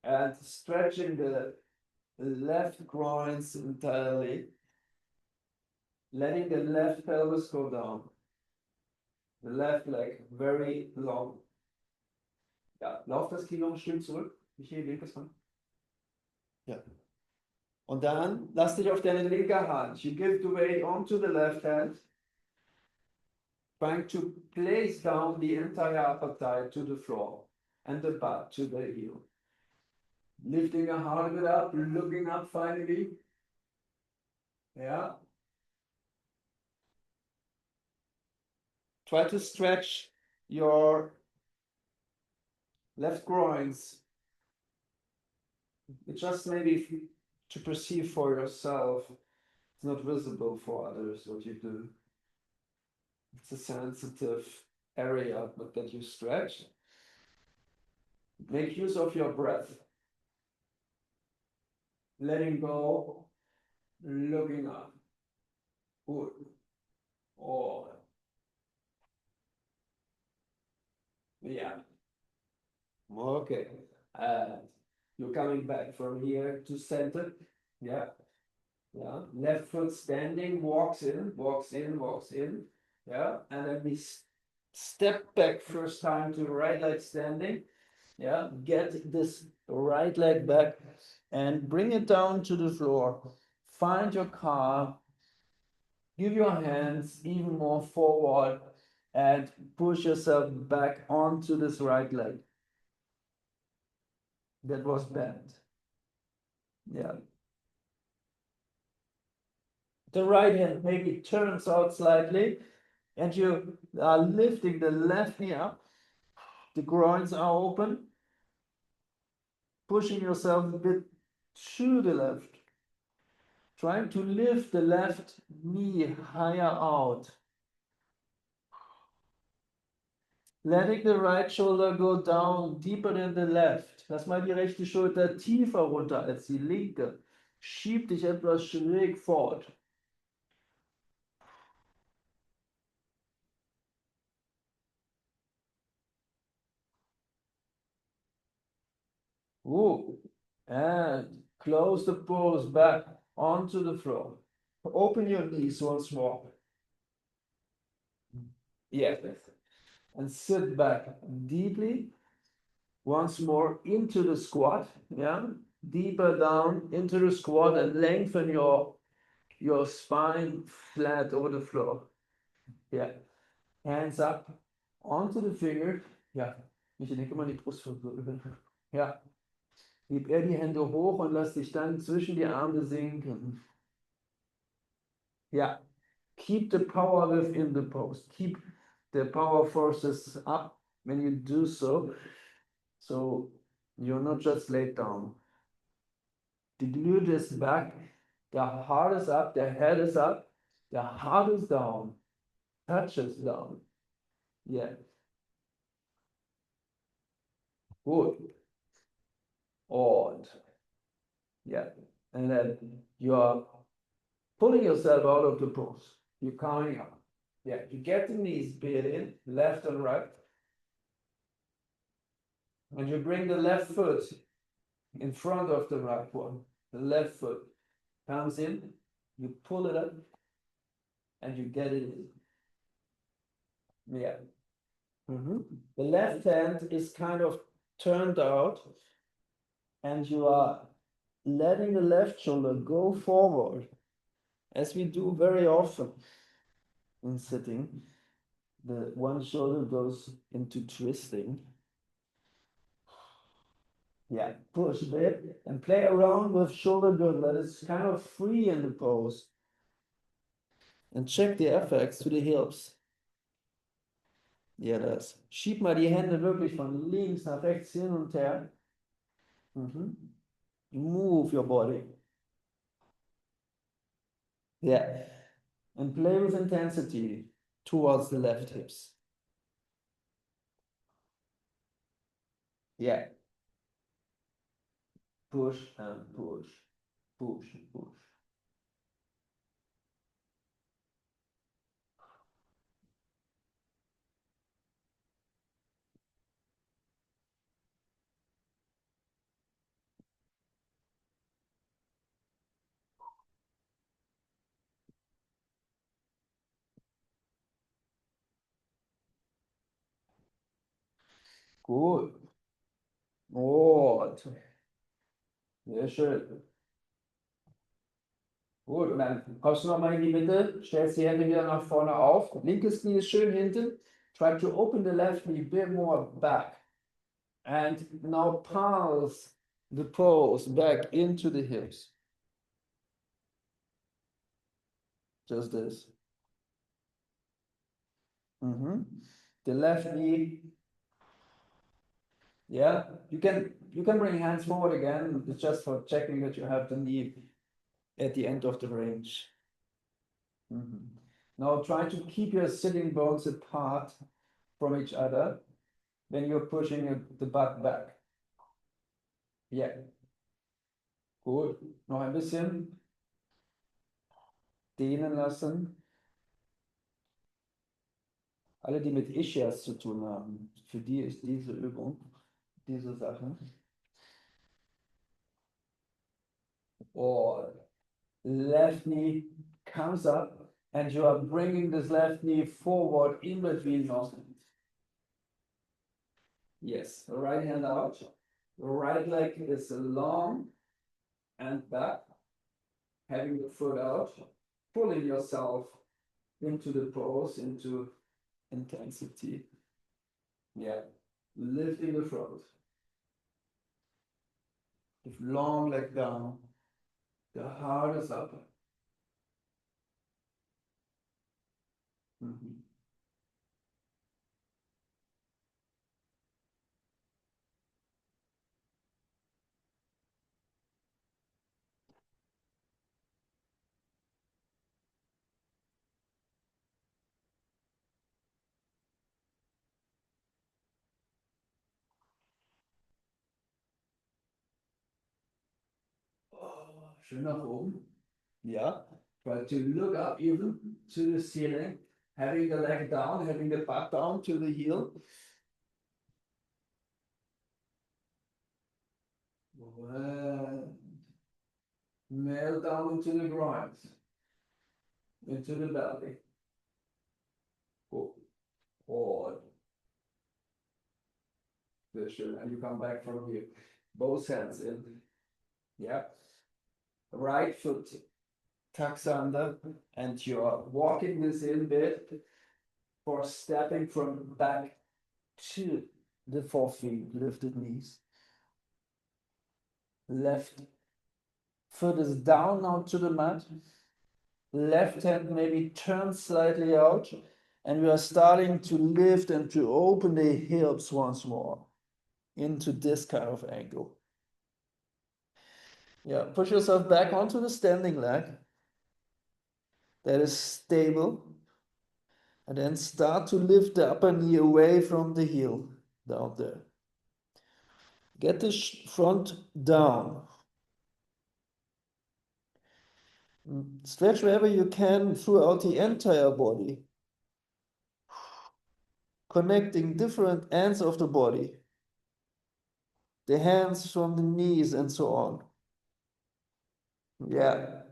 and stretching the left groins entirely, letting the left pelvis go down, the left leg very long. Ja, lauf das Knie noch ein Stück zurück. Michael, linkes Hand. Ja. Und dann lass dich auf deine linke Hand. You give the weight onto the left hand, trying to place down the entire upper thigh to the floor and the butt to the heel. Lifting your heart a bit up, looking up finally. Yeah. Try to stretch your left groins. Just maybe to perceive for yourself. It's not visible for others what you do. It's a sensitive area, but that you stretch. Make use of your breath. Letting go, looking up. Good. Or yeah. Okay. You're coming back from here to center. Yeah. Yeah. Left foot standing, walks in, walks in, walks in. Yeah. And then we step back first time to right leg standing. Yeah. Get this right leg back and bring it down to the floor. Find your calm. Give your hands even more forward and push yourself back onto this right leg. That was bent. Yeah. The right hand maybe turns out slightly and you are lifting the left knee up. The groins are open. Pushing yourself a bit to the left. Trying to lift the left knee higher out. Letting the right shoulder go down deeper than the left. Lass mal die rechte Schulter tiefer runter als die linke. Schieb dich etwas schräg fort. Ooh. And close the pose back onto the floor. Open your knees once more. Yes. And sit back deeply. Once more into the squat. Yeah. Deeper down into the squat and lengthen your spine flat over the floor. Yeah. Hands up onto the finger. Ja. Ich denke mal die Brust. Ja. Gib eher die Hände hoch und lass dich dann zwischen die Arme sinken. Ja. Keep the power within the pose. Keep the power forces up when you do so. So you're not just laid down. The glute is back. The heart is up. The head is up. The heart is down. Touches down. Yeah. Good. And yeah. And then you are pulling yourself out of the pose. You're coming up. Yeah. You get the knees bent in, left and right. And you bring the left foot in front of the right one. The left foot comes in, you pull it up, and you get it in. Yeah. The left hand is kind of turned out, and you are letting the left shoulder go forward, as we do very often in sitting. The one shoulder goes into twisting. Yeah, push a bit and play around with shoulder good. Let it kind of free in the pose. And check the effects to the hips. Ja, das. Schieb mal die Hände wirklich von links nach rechts hin und her. Move your body. Yeah. And play with intensity towards the left hips. Yeah. Push and push. Push and push. Gut. Und sehr schön. Gut, und dann kommst du nochmal in die Mitte, stellst die Hände wieder nach vorne auf. Linkes Knie ist schön hinten. Try to open the left knee a bit more back. And now pulse the pose back into the hips. Just this. The left knee. Yeah, you can bring hands forward again. It's just for checking that you have the knee at the end of the range. Now try to keep your sitting bones apart from each other when you're pushing the butt back. Yeah. Gut. Noch ein bisschen dehnen lassen. Alle, die mit Ischias zu tun haben, für die ist diese Übung, diese Sachen. Or left knee comes up and you are bringing this left knee forward in between your hands. Yes, right hand out. Right leg is long and back, having the foot out, pulling yourself into the pose, into intensity. Yeah, lifting the front. The long leg down, the heart is up. Oh, schön nach oben. Yeah. Try to look up even to the ceiling, having the leg down, having the butt down to the heel. And nail down into the groins, into the belly. Cool. Forward. And you come back from here. Both hands in. Yeah. Right foot tucks under, and you're walking this in bit for stepping from back to the 4 feet, lifted knees. Left foot is down now to the mat. Left hand maybe turns slightly out, and we are starting to lift and to open the hips once more into this kind of angle. Yeah, push yourself back onto the standing leg that is stable, and then start to lift the upper knee away from the heel down there. Get the front down. Stretch wherever you can throughout the entire body, connecting different ends of the body, the hands from the knees and so on. Yeah.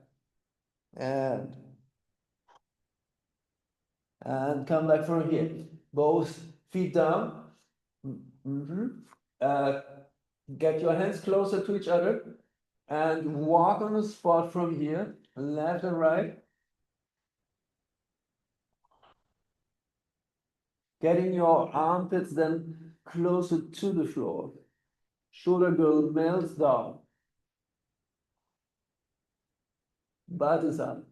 And come back from here. Both feet down. Get your hands closer to each other and walk on the spot from here, left and right. Getting your armpits then closer to the floor. Shoulder girdle melts down. Butt is up.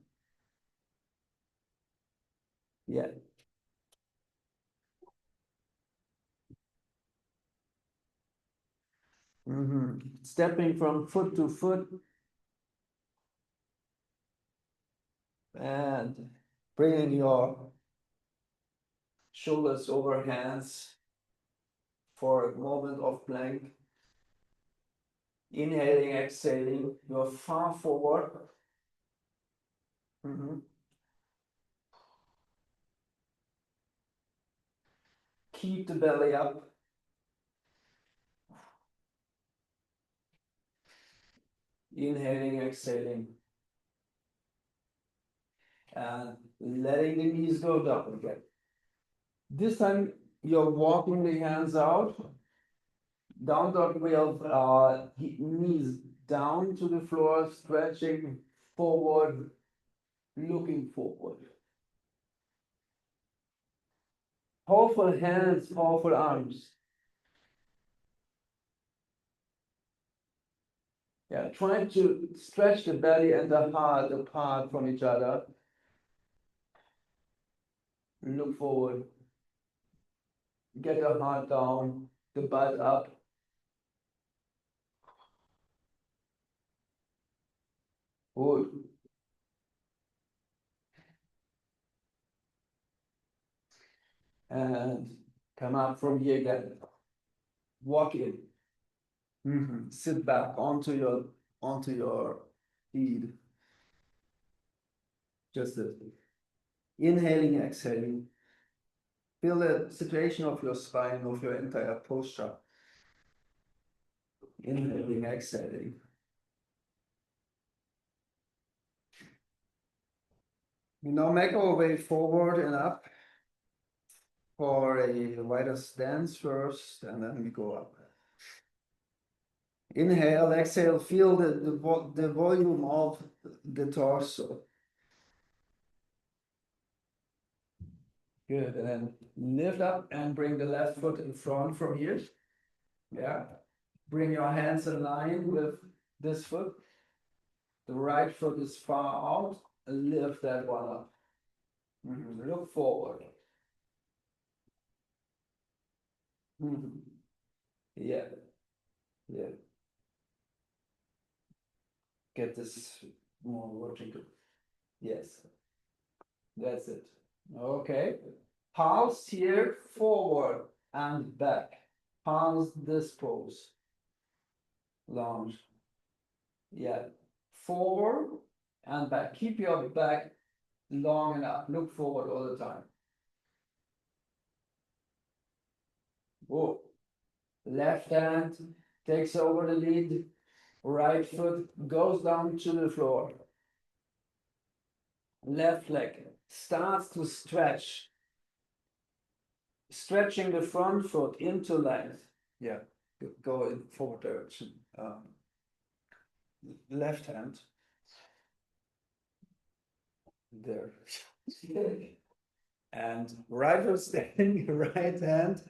Yeah. Stepping from foot to foot. And bringing your shoulders over hands for a moment of plank. Inhaling, exhaling, you're far forward. Keep the belly up. Inhaling, exhaling. And letting the knees go down again. This time you're walking the hands out Down dog with knees down to the floor, stretching forward, looking forward. Powerful hands, powerful arms. Yeah, try to stretch the belly and the heart apart from each other. Look forward. Get your heart down, the butt up. Good. And come up from here again. Walk in. Sit back onto your feet. Just this. Inhaling, exhaling. Feel the situation of your spine, of your entire posture. Inhaling, exhaling. We now make our way forward and up for a wider stance first, and then we go up. Inhale, exhale, feel the volume of the torso. Good, and then lift up and bring the left foot in front from here. Yeah. Bring your hands in line with this foot. The right foot is far out. Lift that one up. Look forward. Yeah. Yeah. Get this more vertical. Yes. That's it. Okay. Palms here, forward and back. Palms this pose. Lounge. Yeah. Forward and back. Keep your back long enough. Look forward all the time. Whoa. Left hand takes over the lead. Right foot goes down to the floor. Left leg starts to stretch. Stretching the front foot into length. Yeah, go in forward direction. Left hand. There. And right foot standing, right hand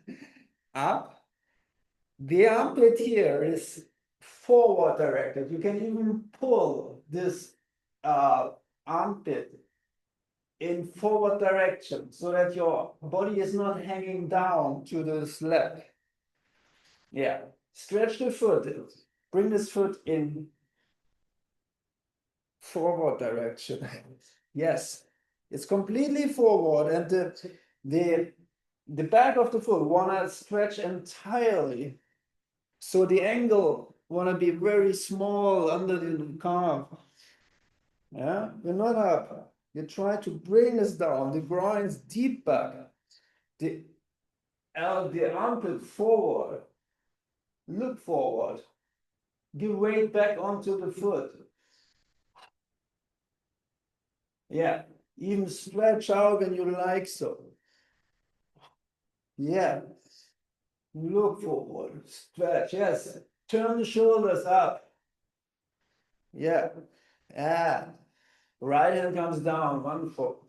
up. The armpit here is forward directed. You can even pull this armpit in forward direction so that your body is not hanging down to this leg. Yeah, stretch the foot. Bring this foot in forward direction. Yes, it's completely forward, and the back of the foot wanna stretch entirely. So the angle wanna be very small under the calf. Yeah, you're not up. You try to bring this down. The groin's deep back. The armpit forward. Look forward. Give weight back onto the foot. Yeah, even stretch out when you like so. Yeah. Look forward. Stretch. Yes. Turn the shoulders up. Yeah. And right hand comes down. Wonderful.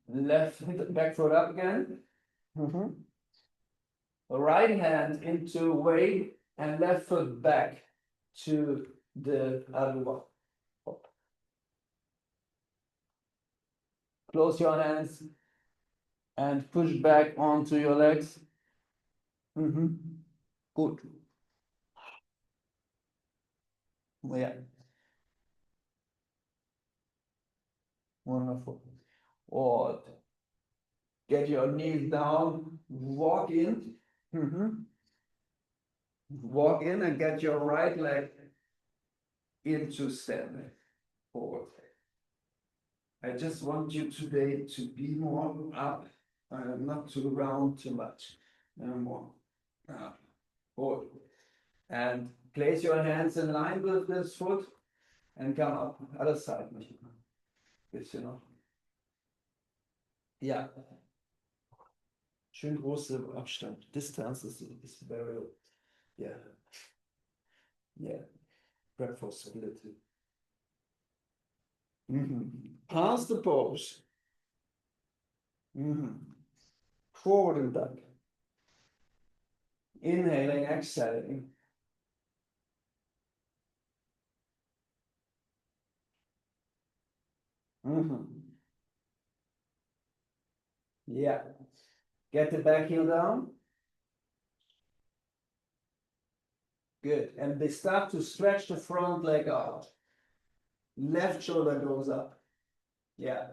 Left back foot up again. Right hand into weight and left foot back to the other one. Close your hands and push back onto your legs. Good. Yeah. Wonderful. Or get your knees down, walk in. Walk in and get your right leg into standing forward. I just want you today to be more up, not to round too much. More forward. And place your hands in line with this foot and come up. Other side. Bisschen noch. Ja. Schön große Abstand. Distance is very low. Yeah. Yeah. Breakfast split. Pass the pose. Forward and back. Inhaling, exhaling. Yeah. Get the back heel down. Good. And they start to stretch the front leg out. Left shoulder goes up. Yeah.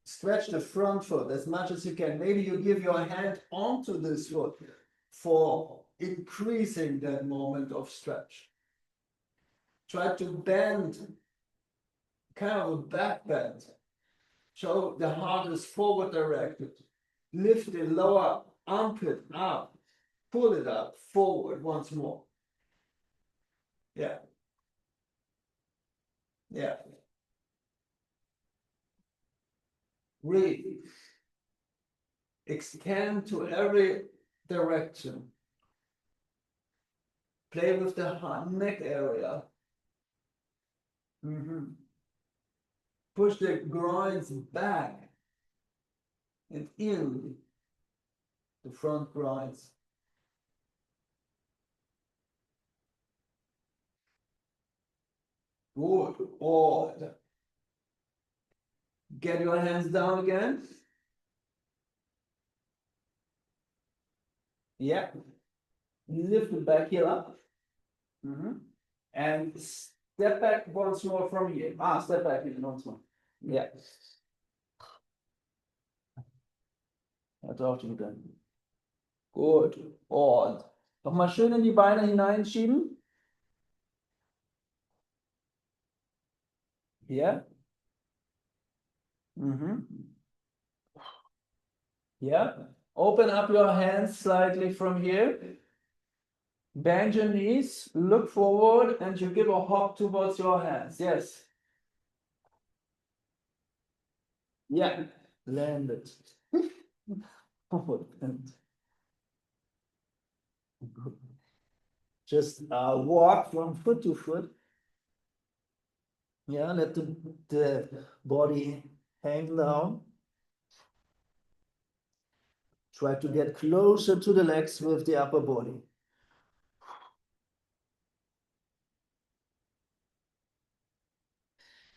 Stretch the front foot as much as you can. Maybe you give your hand onto this foot for increasing that moment of stretch. Try to bend, kind of a back bend. So the heart is forward directed. Lift the lower armpit up. Pull it up, forward once more. Yeah. Yeah. Really. Extend to every direction. Play with the neck area. Push the groins back and in the front groins. Good. Odd. Get your hands down again. Yeah. Lift the back heel up. And step back once more from here. Step back even once more. Yeah. That's auch schon wieder. Gut. Und nochmal schön in die Beine hineinschieben. Hier. Yeah. Open up your hands slightly from here. Bend your knees, look forward, and you give a hop towards your hands. Yes. Yeah. Land it. Forward bend. Just walk from foot to foot. Yeah, let the body hang down. Try to get closer to the legs with the upper body.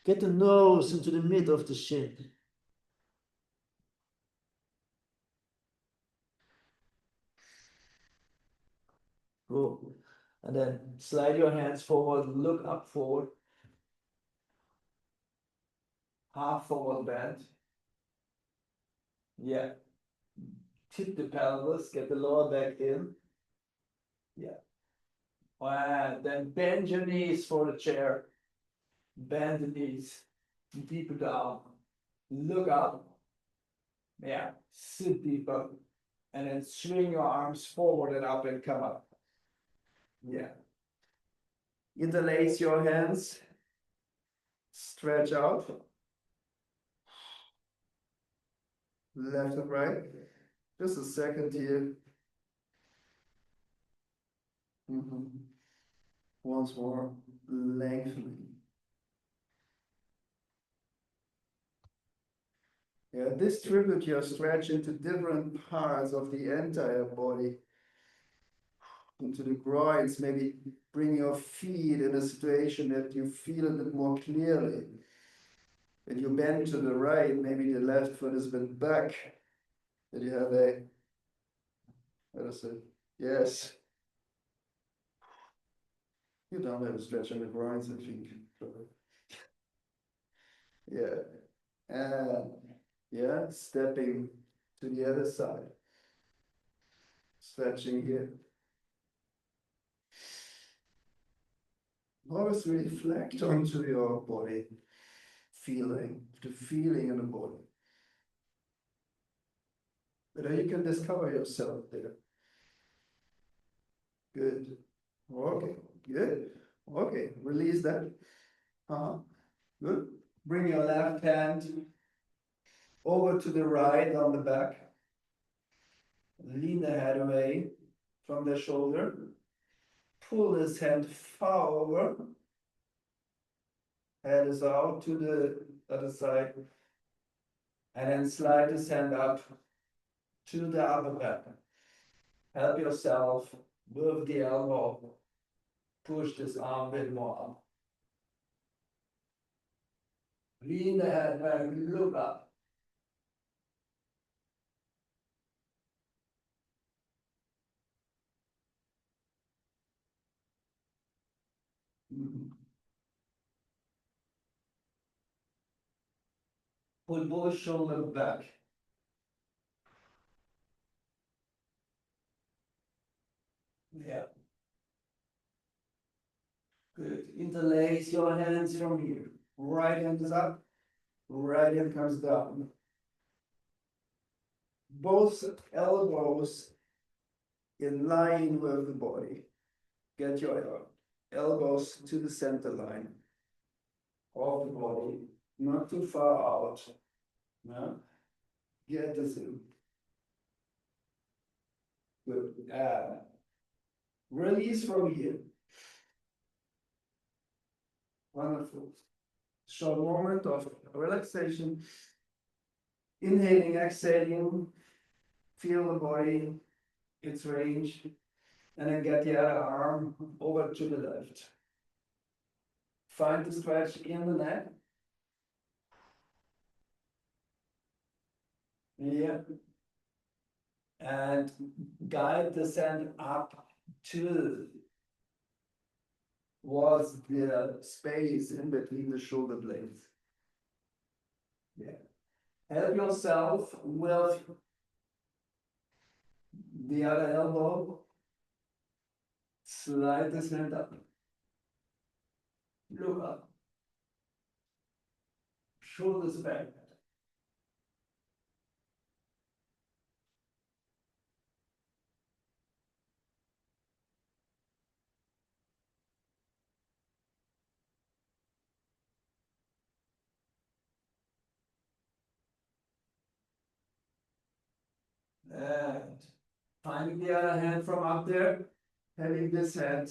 Get the nose into the mid of the shin. Go. And then slide your hands forward, look up forward. Half forward bend. Yeah. Tip the pelvis, get the lower back in. Yeah. And then bend your knees for the chair. Bend the knees. Deeper down. Look up. Yeah. Sit deeper. And then swing your arms forward and up and come up. Yeah. Interlace your hands. Stretch out. Left and right. Just a second here. Once more, lengthening. Yeah, distribute your stretch into different parts of the entire body. Into the groins, maybe bring your feet in a situation that you feel a bit more clearly. When you bend to the right, maybe the left foot is a bit back. That you have a, how to say, yes. You don't have a stretch on the groins, I think. Yeah. And yeah, stepping to the other side. Stretching here. Always reflect onto your body. Feeling, the feeling in the body. But then you can discover yourself there. Good. Okay, good. Okay, release that. Good. Bring your left hand over to the right on the back. Lean the head away from the shoulder. Pull this hand far over. Head is out to the other side. And then slide this hand up to the upper back. Help yourself with the elbow. Push this arm a bit more up. Lean the head back, look up. Pull both shoulders back. Yeah. Good. Interlace your hands from here. Right hand is up. Right hand comes down. Both elbows in line with the body. Get your elbows to the center line of the body, not too far out. No? Get this in. Good. Release from here. Wonderful. Short moment of relaxation. Inhaling, exhaling. Feel the body, its range. And then get the other arm over to the left. Find the stretch in the neck. Yeah. And guide the sand up to was the space in between the shoulder blades. Yeah. Help yourself with the other elbow. Slide this hand up. Look up. Shoulders back. And finding the other hand from up there, having this hand.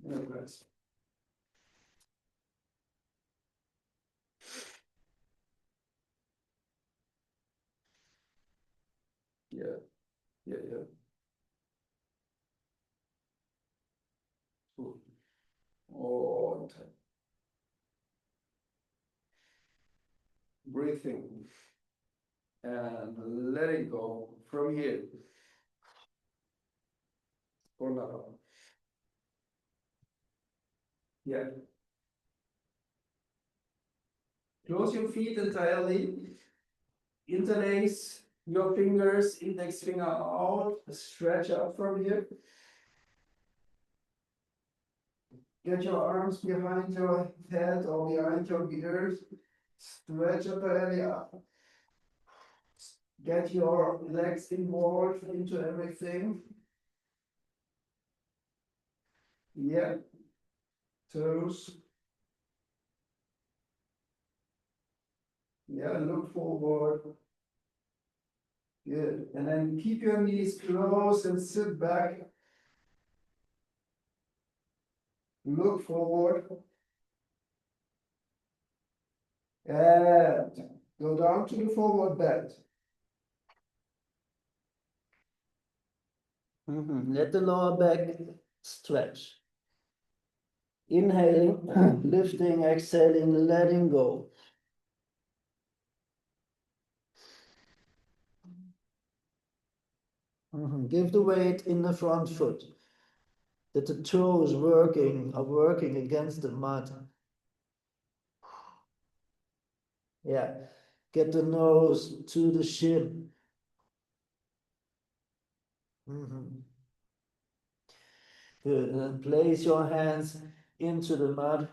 Rest. Yeah, yeah. Cool. Und breathing and letting go from here. For now. Yeah. Close your feet entirely. Interlace your fingers, index finger out, stretch up from here. Get your arms behind your head or behind your ears. Stretch up the area. Get your legs involved into everything. Yeah. Toes. Yeah, look forward. Good. And then keep your knees closed and sit back. Look forward. And go down to the forward bend. Let the lower back stretch. Inhaling, lifting, exhaling, letting go. Give the weight in the front foot. That the toes are working against the mat. Yeah. Get the nose to the shin. Good. And then place your hands into the mud.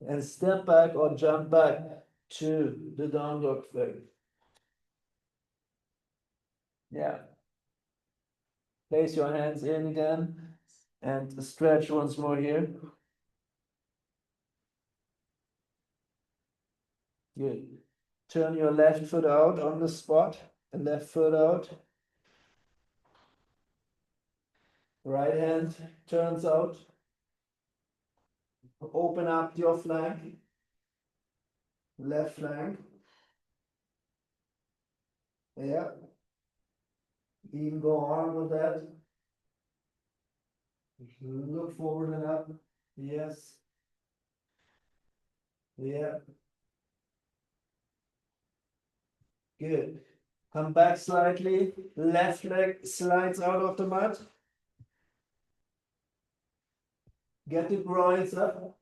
And step back or jump back to the down dog thing. Yeah. Place your hands in again and stretch once more here. Good. Turn your left foot out on the spot, and left foot out. Right hand turns out. Open up your flank. Left flank. Yeah. Even go on with that. Look forward and up. Yes. Yeah. Good. Come back slightly. Left leg slides out of the mat. Get the groins up.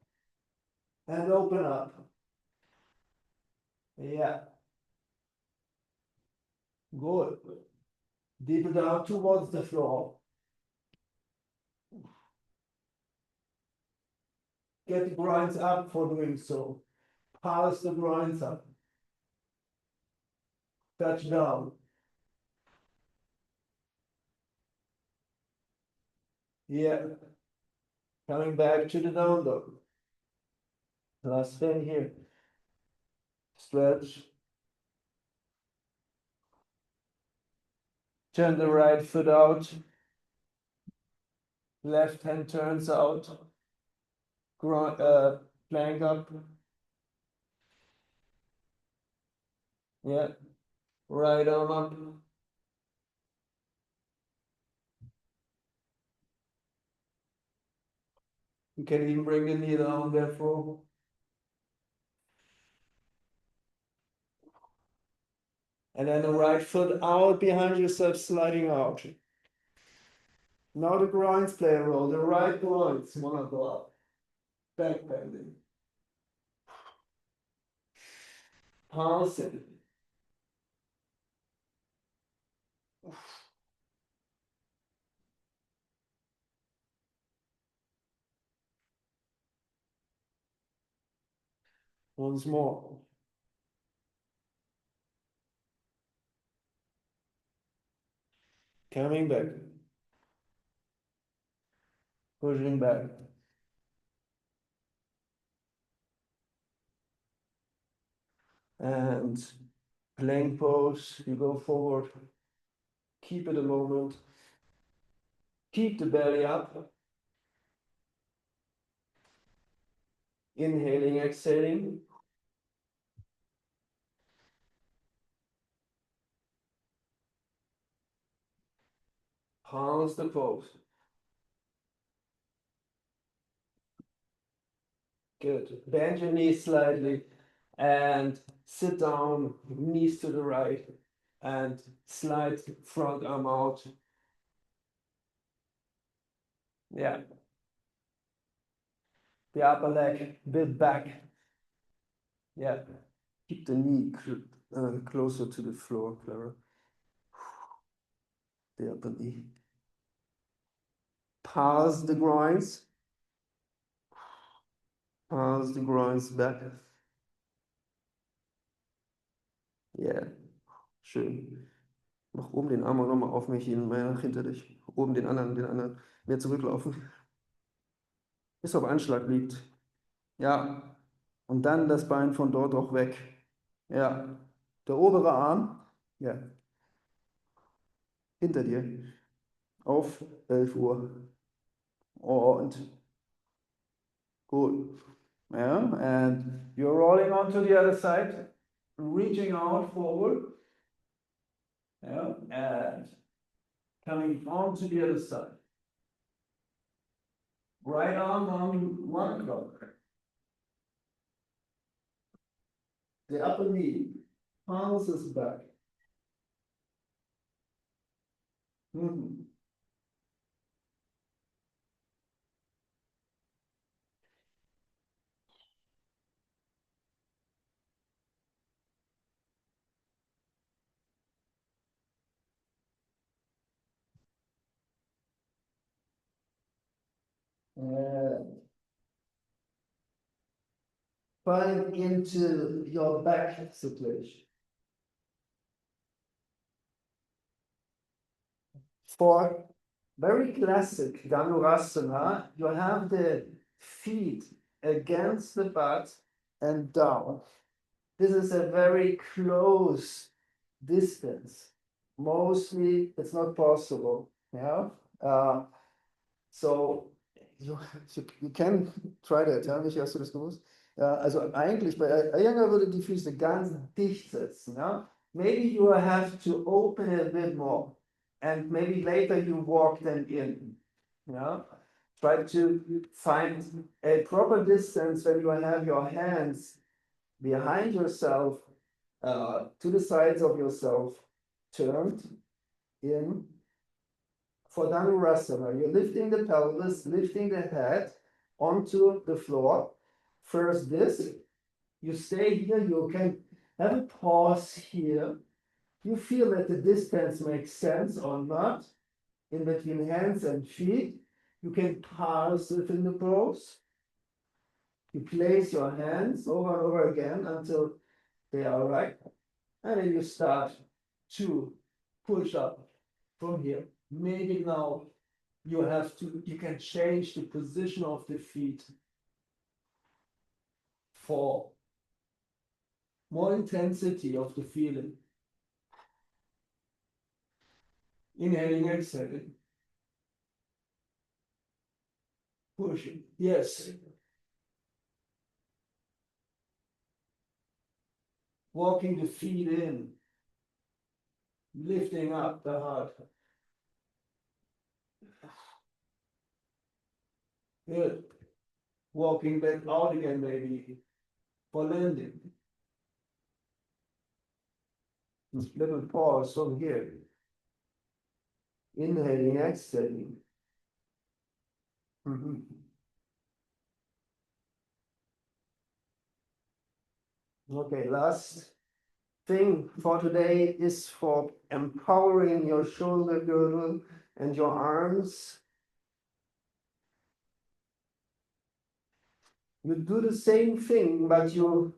And open up. Yeah. Good. Deeper down towards the floor. Get the groins up for doing so. Pass the groins up. Touch down. Yeah. Coming back to the down dog. Last thing here. Stretch. Turn the right foot out. Left hand turns out. Plank up. Yeah. Right arm up. You can even bring the knee down there for. And then the right foot out behind yourself, sliding out. Now the groins play a role. The right groins wanna go up. Back bending. Pulsing. Once more. Coming back. Pushing back. And plank pose, you go forward. Keep it a moment. Keep the belly up. Inhaling, exhaling. Pulse the pose. Good. Bend your knees slightly and sit down, knees to the right, and slide front arm out. Yeah. The upper leg a bit back. Yeah. Keep the knee closer to the floor, Clara. The upper knee. Pass the groins. Pass the groins back. Yeah. Schön. Mach oben den Arm auch nochmal auf mich hin, mehr hinter dich. Oben den anderen. Mehr zurücklaufen. Bis auf Anschlag liegt. Ja. Und dann das Bein von dort auch weg. Ja. Der obere Arm. Ja. Hinter dir. Auf 11 Uhr. Und gut. Yeah. And you're rolling on to the other side. Reaching out forward. Yeah. And coming on to the other side. Right arm on 1 o'clock. The upper knee pulses back. Mm-hmm. Find into your back situation. For very classic Dhanurasana, you have the feet against the butt and down. this is a very close distance. Mostly it's not possible. Yeah. So you can try that. Ja? Nicht, hast du das gewusst? Ja, also eigentlich bei Iyengar würde die Füße ganz dicht setzen. Ja? Maybe you have to open it a bit more. And maybe later you walk them in. Yeah? Try to find a proper distance when you have your hands behind yourself, to the sides of yourself, turned in for Dhanurasana. You're lifting the pelvis, lifting the head onto the floor. First this, you stay here, you can have a pause here. You feel that the distance makes sense or not in between hands and feet. You can pause within the pose. You place your hands over and over again until they are right. And then you start to push up from here. Maybe now you can change the position of the feet for more intensity of the feeling. Inhaling, exhaling. Pushing. Yes. Walking the feet in. Lifting up the heart. Good. Walking back out again, maybe. For landing. Little pause from here. Inhaling, exhaling. Okay, last thing for today is for empowering your shoulder girdle and your arms. You do the same thing, but you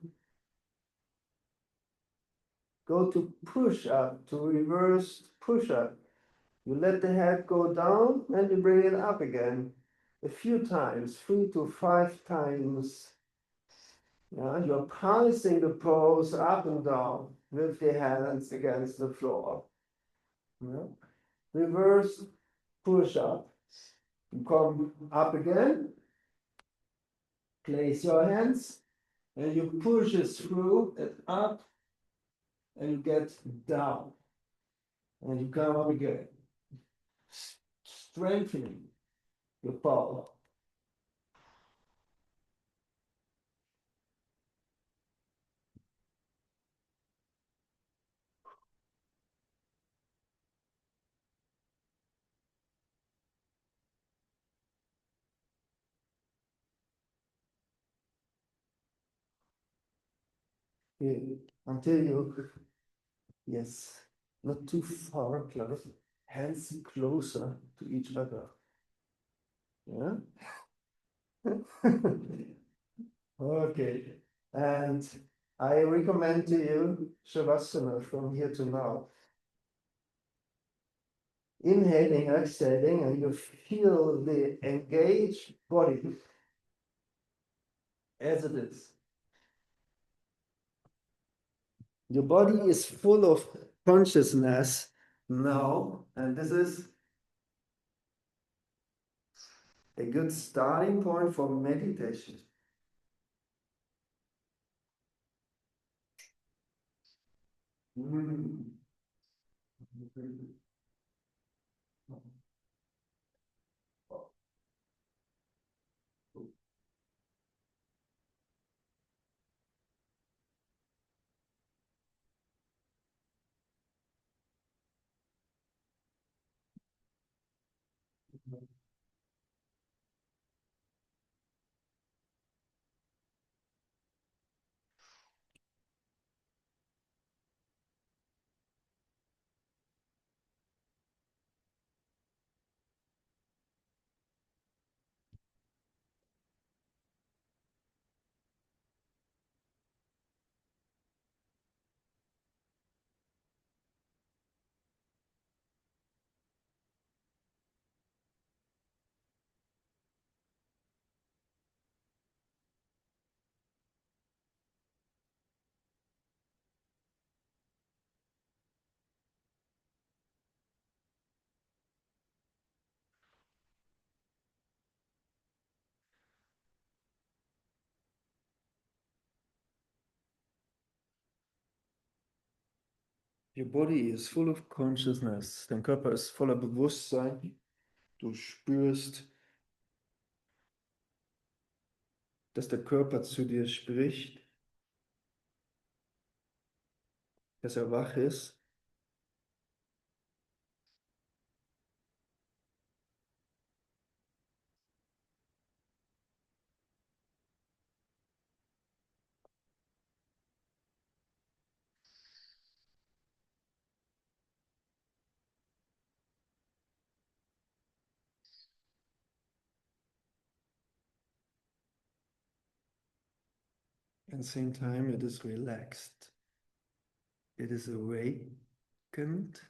go to push up, to reverse push up. You let the head go down and you bring it up again a few times, 3 to 5 times. Yeah, you're pulsing the pose up and down with the hands against the floor. Yeah. Reverse push up. You come up again, place your hands, and you push it through and up, and you get down. And you come up again, strengthening your power. Yeah. Until you, yes, not too far, close, hands closer to each other. Yeah. Okay. And I recommend to you Shavasana from here to now. Inhaling, exhaling, and you feel the engaged body as it is. Your body is full of consciousness now, and this is a good starting point for meditation. Your body is full of consciousness. Dein Körper ist voller Bewusstsein. Du spürst, dass der Körper zu dir spricht, dass er wach ist. At the same time, it is relaxed. It is awakened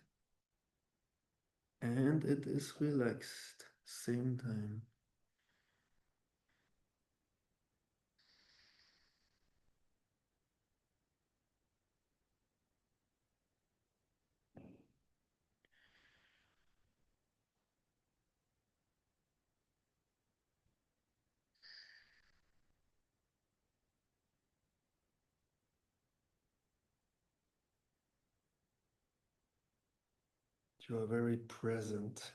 and it is relaxed. Same time. You are very present.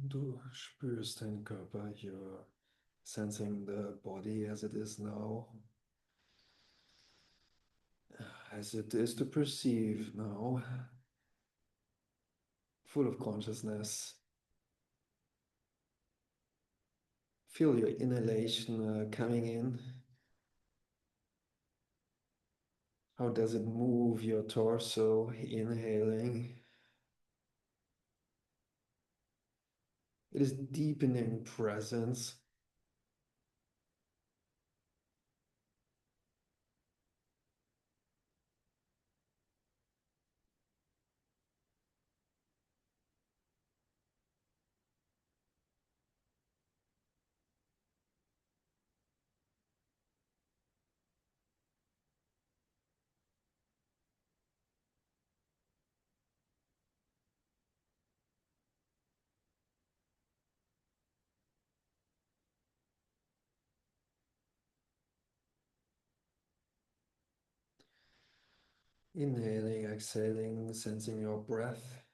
Du spürst deinen Körper, you're sensing the body as it is now, as it is to perceive now, full of consciousness. Feel your inhalation coming in. How does it move your torso, inhaling? It is deepening presence. Inhaling, exhaling, sensing your breath.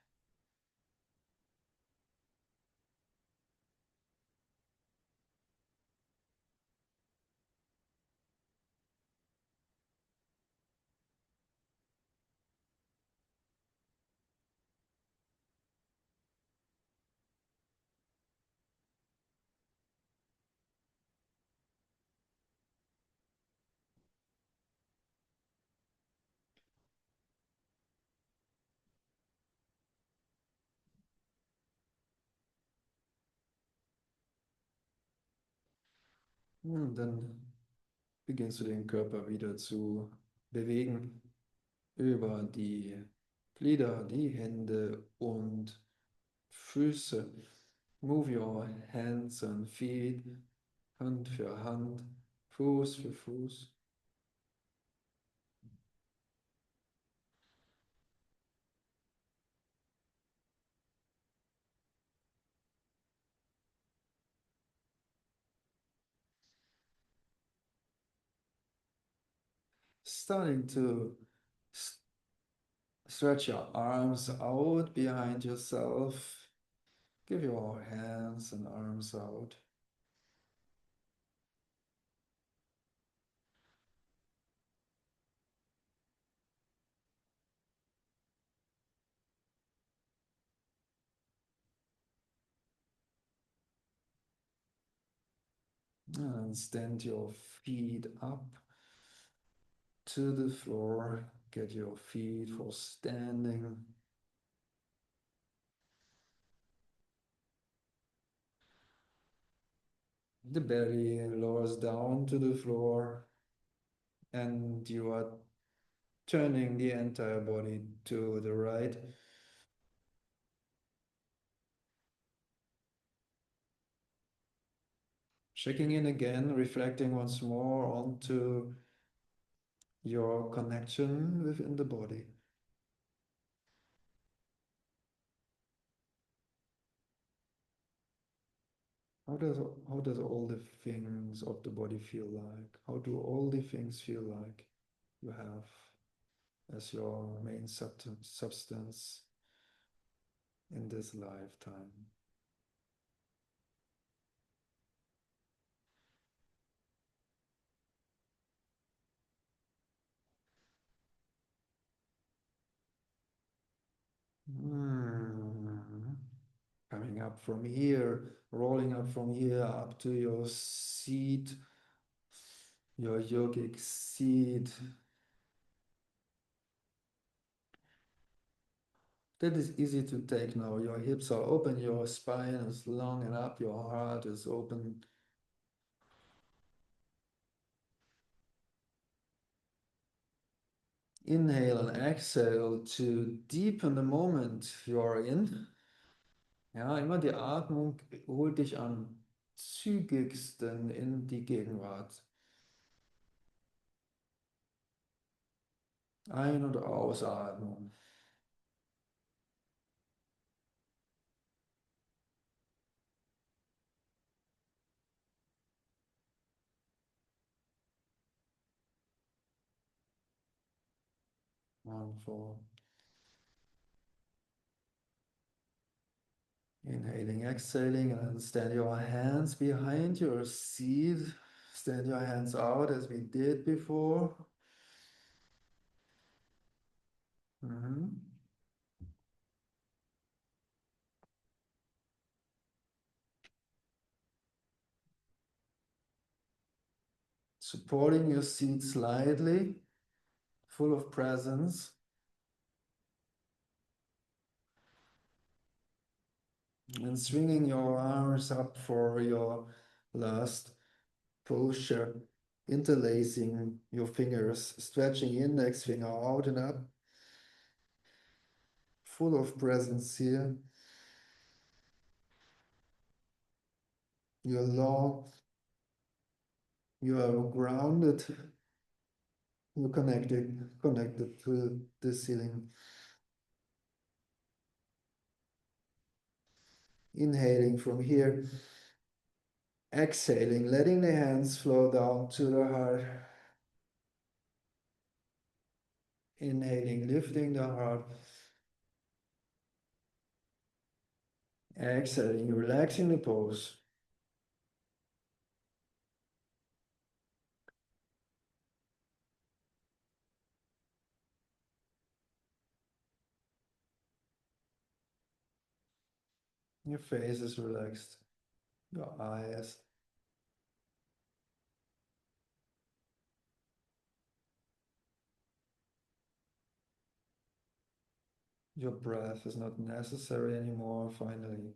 Und dann beginnst du den Körper wieder zu bewegen über die Glieder, die Hände und Füße. Move your hands and feet, Hand für Hand, Fuß für Fuß. Starting to stretch your arms out behind yourself. Give your hands and arms out. And stand your feet up to the floor. Get your feet for standing. The belly lowers down to the floor, and you are turning the entire body to the right. Checking in again, reflecting once more onto your connection within the body. How does all the things of the body feel like? How do all the things feel like you have as your main substance in this lifetime? Hmm. Coming up from here, rolling up from here up to your seat, your yogic seat. That is easy to take now. Your hips are open, your spine is long and up, your heart is open. Inhale and exhale to deepen the moment you are in. Ja, immer die Atmung holt dich am zügigsten in die Gegenwart. Ein- und Ausatmung. Wonderful. Inhaling, exhaling, and then stand your hands behind your seat. Stand your hands out as we did before. Mhm. Supporting your seat slightly, full of presence. And swinging your arms up for your last posture, interlacing your fingers, stretching index finger out and up, full of presence here. You're long, you are grounded, you're connected to the ceiling. Inhaling from here, exhaling, letting the hands flow down to the heart. Inhaling, lifting the heart. Exhaling, relaxing the pose. Your face is relaxed. Your eyes. Your breath is not necessary anymore, finally.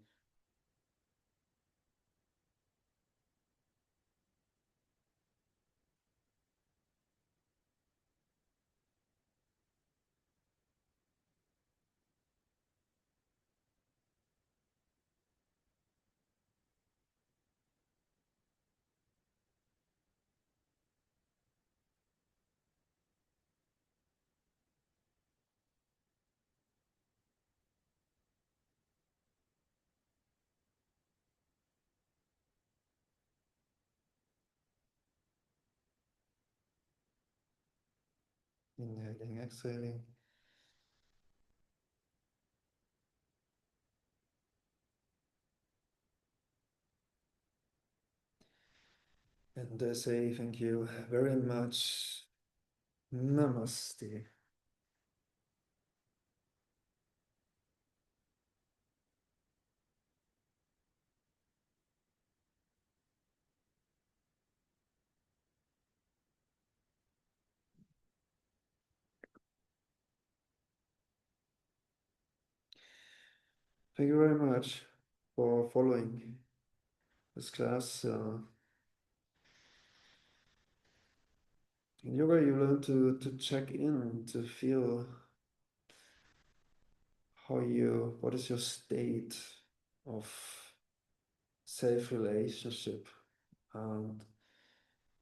Inhaling, exhaling. And I say thank you very much. Namaste. Thank you very much for following this class. In yoga, you learn to check in, to feel what is your state of self-relationship and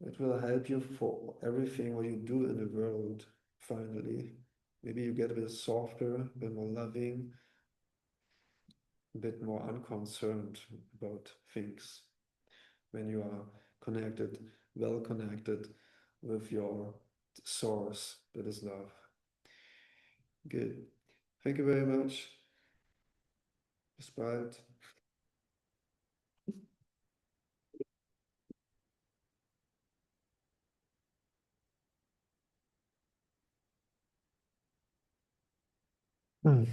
it will help you for everything what you do in the world, finally. Maybe you get a bit softer, a bit more loving, a bit more unconcerned about things when you are connected, well connected with your source that is love. Good. Thank you very much. Bis bald. Hmm.